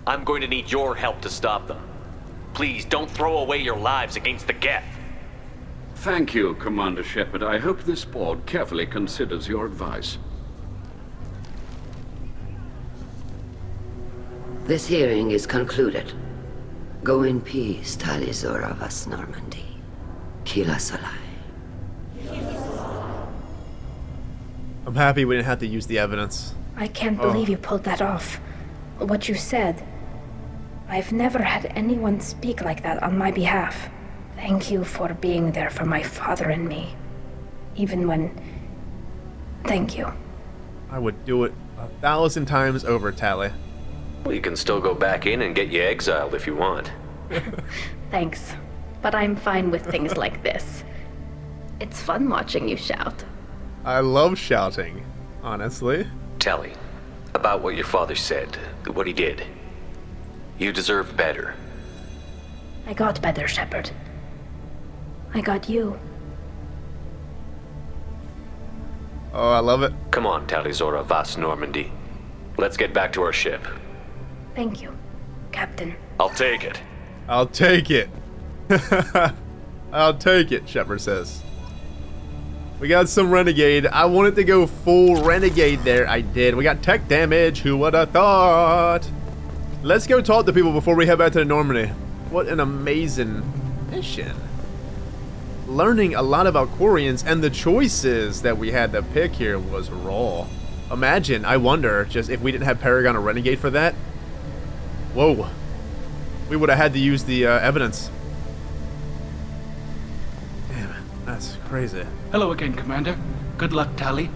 I'm going to need your help to stop them. Please don't throw away your lives against the Geth. Thank you, Commander Shepard. I hope this board carefully considers your advice. This hearing is concluded. Go in peace, Tali Zora Vas Normandy. Kila Salai. I'm happy we didn't have to use the evidence. I can't believe you pulled that off. What you said. I've never had anyone speak like that on my behalf. Thank you for being there for my father and me. Even when... Thank you. I would do it 1,000 times over, Tali. We can still go back in and get you exiled if you want. Thanks. But I'm fine with things like this. It's fun watching you shout. I love shouting, honestly. Tali, about what your father said, what he did. You deserve better. I got better, Shepard. I got you. Oh, I love it. Come on, Tali Zora Vas Normandy. Let's get back to our ship. Thank you, Captain. I'll take it. I'll take it. I'll take it, Shepard says. We got some Renegade. I wanted to go full Renegade there. I did. We got tech damage. Who would have thought? Let's go talk to people before we head back to the Normandy. What an amazing mission. Learning a lot about Quarians, and the choices that we had to pick here was raw. Imagine, I wonder, just if we didn't have Paragon or Renegade for that. Whoa. We would have had to use the evidence. Damn it, that's crazy. Hello again, Commander. Good luck, Tali.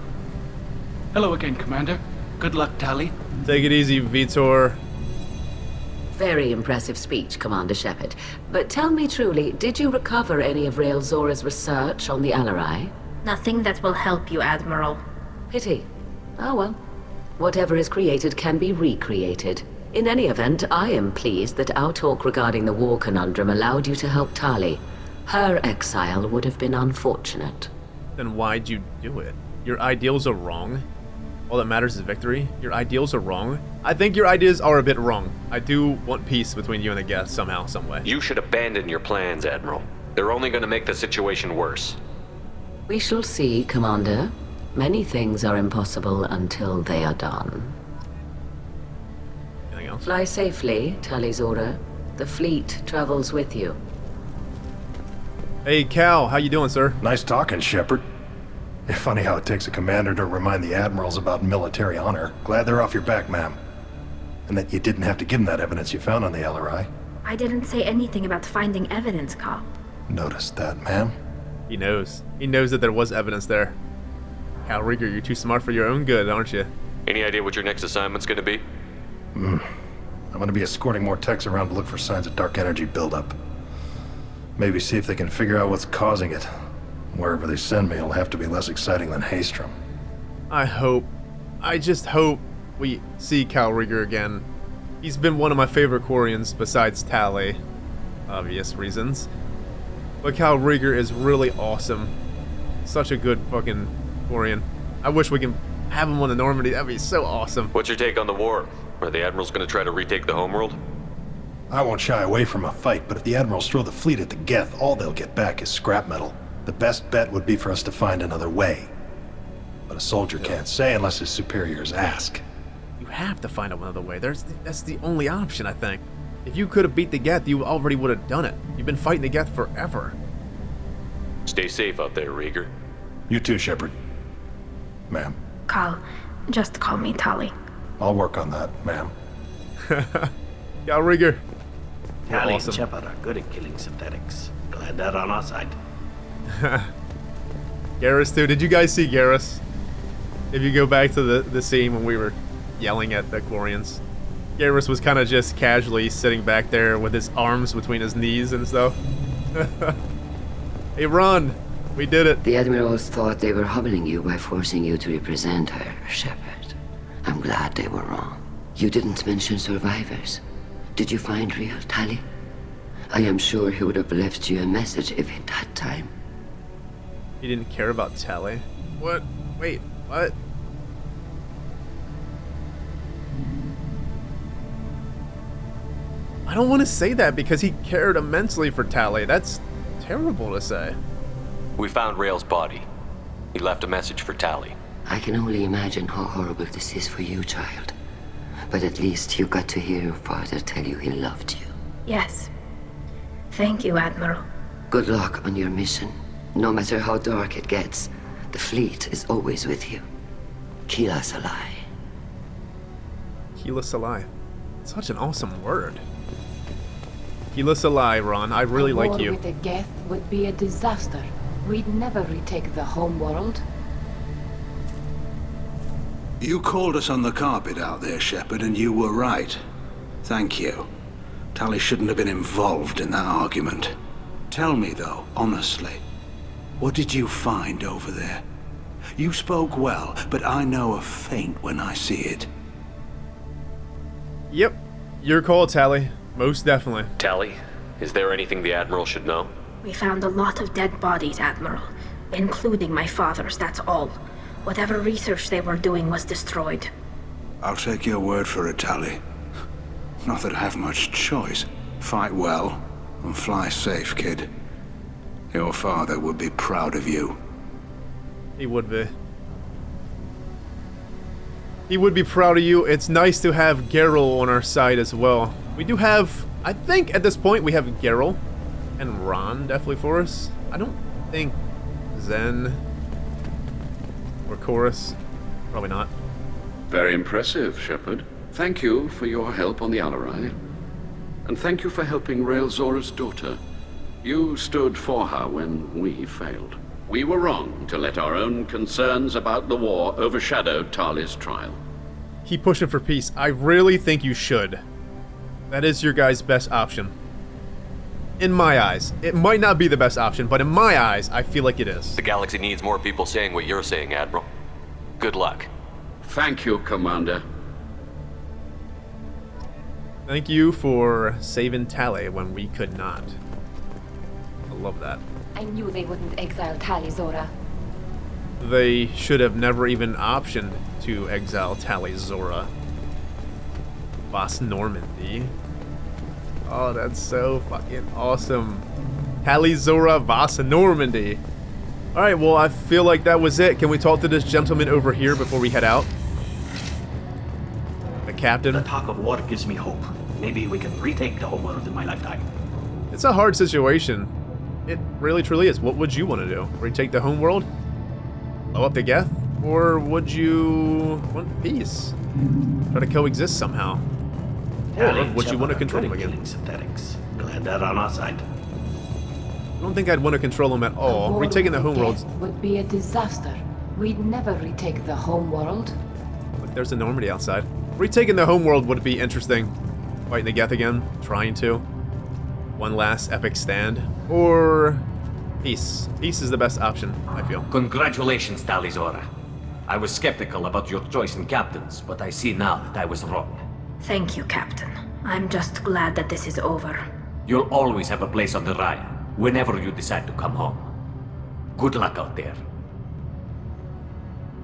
Hello again, Commander. Good luck, Tali. Take it easy, Vitor. Very impressive speech, Commander Shepard. But tell me truly, did you recover any of Rael Zora's research on the Alari? Nothing that will help you, Admiral. Pity. Oh well. Whatever is created can be recreated. In any event, I am pleased that our talk regarding the war conundrum allowed you to help Tali. Her exile would have been unfortunate. Then why'd you do it? Your ideals are wrong. All that matters is victory. Your ideals are wrong. I think your ideas are a bit wrong. I do want peace between you and the Geth somehow, some way. You should abandon your plans, Admiral. They're only going to make the situation worse. We shall see, Commander. Many things are impossible until they are done. Anything else? Fly safely, Tali Zora. The fleet travels with you. Hey, Cal, how you doing, sir? Nice talking, Shepard. It's funny how it takes a commander to remind the admirals about military honor. Glad they're off your back, ma'am. And that you didn't have to give them that evidence you found on the Alari. I didn't say anything about finding evidence, Cal. Noticed that, ma'am. He knows. He knows that there was evidence there. Cal Rieger, you're too smart for your own good, aren't you? Any idea what your next assignment's going to be? I'm going to be escorting more techs around to look for signs of dark energy buildup. Maybe see if they can figure out what's causing it. Wherever they send me, it'll have to be less exciting than Haystrom. I just hope we see Cal Rieger again. He's been one of my favorite Quarians besides Tali. Obvious reasons. But Cal Rieger is really awesome. Such a good fucking Quarian. I wish we can have him on the Normandy. That'd be so awesome. What's your take on the war? Are the Admirals going to try to retake the homeworld? I won't shy away from a fight, but if the Admirals throw the fleet at the Geth, all they'll get back is scrap metal. The best bet would be for us to find another way. But a soldier can't say unless his superiors ask. You have to find another way. That's the only option, I think. If you could have beat the Geth, you already would have done it. You've been fighting the Geth forever. Stay safe out there, Rieger. You too, Shepard. Ma'am. Cal, just call me Tali. I'll work on that, ma'am. Cal Rieger. Tali Awesome. and Shepard are good at killing synthetics. Glad they're on our side. Garrus too. Did you guys see Garrus? If you go back to the scene when we were yelling at the Quarians, Garrus was kind of just casually sitting back there with his arms between his knees and stuff. Hey, run! We did it. The Admirals thought they were humbling you by forcing you to represent her, Shepard. I'm glad they were wrong. You didn't mention survivors. Did you find real Tali? I am sure he would have left you a message if he'd had time. He didn't care about Tali? What? Wait, what? I don't want to say that because he cared immensely for Tali. That's terrible to say. We found Rail's body. He left a message for Tali. I can only imagine how horrible this is for you, child. But at least you got to hear your father tell you he loved you. Yes. Thank you, Admiral. Good luck on your mission. No matter how dark it gets, the fleet is always with you. Keela Salai. Keela Salai. Such an awesome word. Keela Salai, Ron. I really like you. A war with the Geth would be a disaster. We'd never retake the home world. You called us on the carpet out there, Shepard, and you were right. Thank you. Tali shouldn't have been involved in that argument. Tell me, though, honestly, what did you find over there? You spoke well, but I know a feint when I see it. Yep. Your call, Tali. Most definitely. Tali, is there anything the Admiral should know? We found a lot of dead bodies, Admiral. Including my father's, that's all. Whatever research they were doing was destroyed. I'll take your word for it, Tali. Not that I have much choice. Fight well, and fly safe, kid. Your father would be proud of you. He would be. He would be proud of you. It's nice to have Geralt on our side as well. We do have, I think at this point we have Geralt and Ron definitely for us. I don't think Zen or Chorus. Probably not. Very impressive, Shepard. Thank you for your help on the Alari. And thank you for helping Rail Zora's daughter. You stood for her when we failed. We were wrong to let our own concerns about the war overshadow Tali's trial. Keep pushing for peace. I really think you should. That is your guys' best option. In my eyes. It might not be the best option, but in my eyes, I feel like it is. The galaxy needs more people saying what you're saying, Admiral. Good luck. Thank you, Commander. Thank you for saving Tali when we could not. I love that. I knew they wouldn't exile Tali, Zora. They should have never even optioned to exile Tali Zora. Boss Normandy. Oh, that's so fucking awesome. Tali Zora Boss Normandy. Alright, well, I feel like that was it. Can we talk to this gentleman over here before we head out? The captain. The talk of war gives me hope. Maybe we can retake the whole world in my lifetime. It's a hard situation. It really truly is. What would you want to do? Retake the home world? Blow up the Geth? Or would you want peace? Try to coexist somehow? Or would you want to control them again? Synthetics. Glad they're on our side. I don't think I'd want to control them at all. Retaking the home world would be a disaster. We'd never retake the home world. Look, there's a Normandy outside. Retaking the home world would be interesting. Fighting the Geth again, trying to. One last epic stand. Or peace. Peace is the best option, I feel. Congratulations, Tali Zora. I was skeptical about your choice in captains, but I see now that I was wrong. Thank you, Captain. I'm just glad that this is over. You'll always have a place on the Raya, whenever you decide to come home. Good luck out there.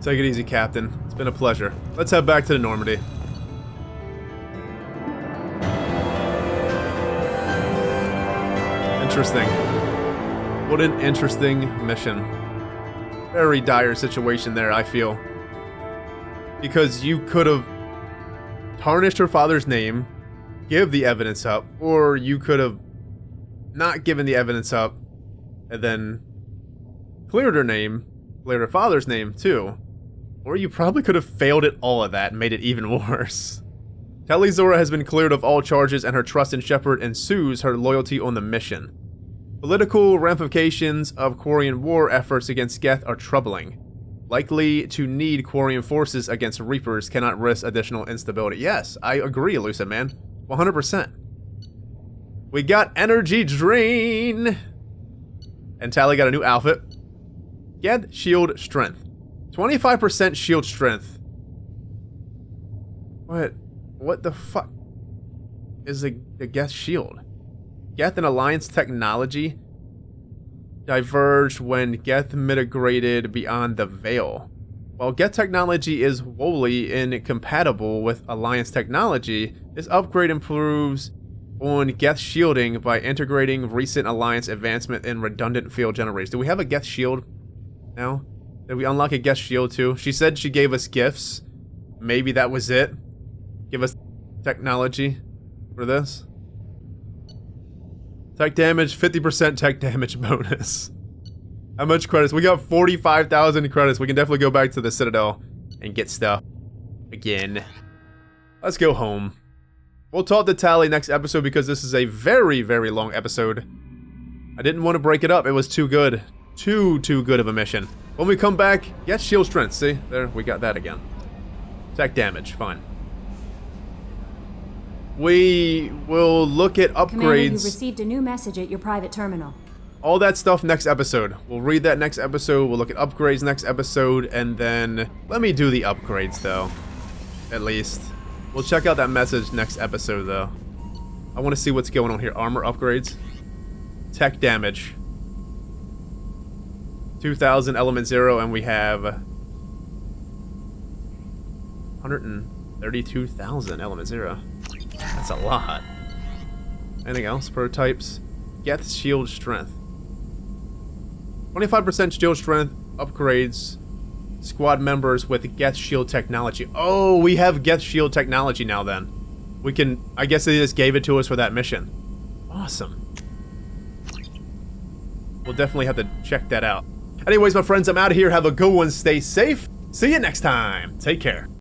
Take it easy, Captain. It's been a pleasure. Let's head back to the Normandy. Interesting. What an interesting mission. Very dire situation there, I feel. Because you could have tarnished her father's name, give the evidence up, or you could have not given the evidence up, and then cleared her name, cleared her father's name too. Or you probably could have failed at all of that and made it even worse. Tali Zora has been cleared of all charges and her trust in Shepard ensues her loyalty on the mission. Political ramifications of Quarian war efforts against Geth are troubling. Likely to need Quarian forces against Reapers, cannot risk additional instability. Yes, I agree, Lucid Man. 100%. We got energy drain! And Tali got a new outfit. Geth shield strength. 25% shield strength. What the fuck is the Geth shield? Geth and Alliance technology diverged when Geth migrated beyond the Veil. While Geth technology is wholly incompatible with Alliance technology, this upgrade improves on Geth shielding by integrating recent Alliance advancement in redundant field generators. Do we have a Geth shield now? Did we unlock a Geth shield too? She said she gave us gifts. Maybe that was it. Give us technology for this. Tech damage, 50% tech damage bonus. How much credits? We got 45,000 credits. We can definitely go back to the Citadel and get stuff again. Let's go home. We'll talk to Tali next episode because this is a very, very long episode. I didn't want to break it up. It was too good. Too good of a mission. When we come back, get shield strength. See? There, we got that again. Tech damage. Fine. We will look at upgrades. Commander, you received a new message at your private terminal. All that stuff next episode. We'll read that next episode. We'll look at upgrades next episode. And then, let me do the upgrades though. At least. We'll check out that message next episode, though. I want to see what's going on here. Armor upgrades. Tech damage. 2,000 element 0, and we have 132,000 element 0. That's a lot. Anything else? Prototypes. Geth shield strength. 25% shield strength upgrades. Squad members with Geth shield technology. Oh, we have Geth shield technology now then. We can, I guess they just gave it to us for that mission. Awesome. We'll definitely have to check that out. Anyways, my friends, I'm out of here. Have a good one. Stay safe. See you next time. Take care.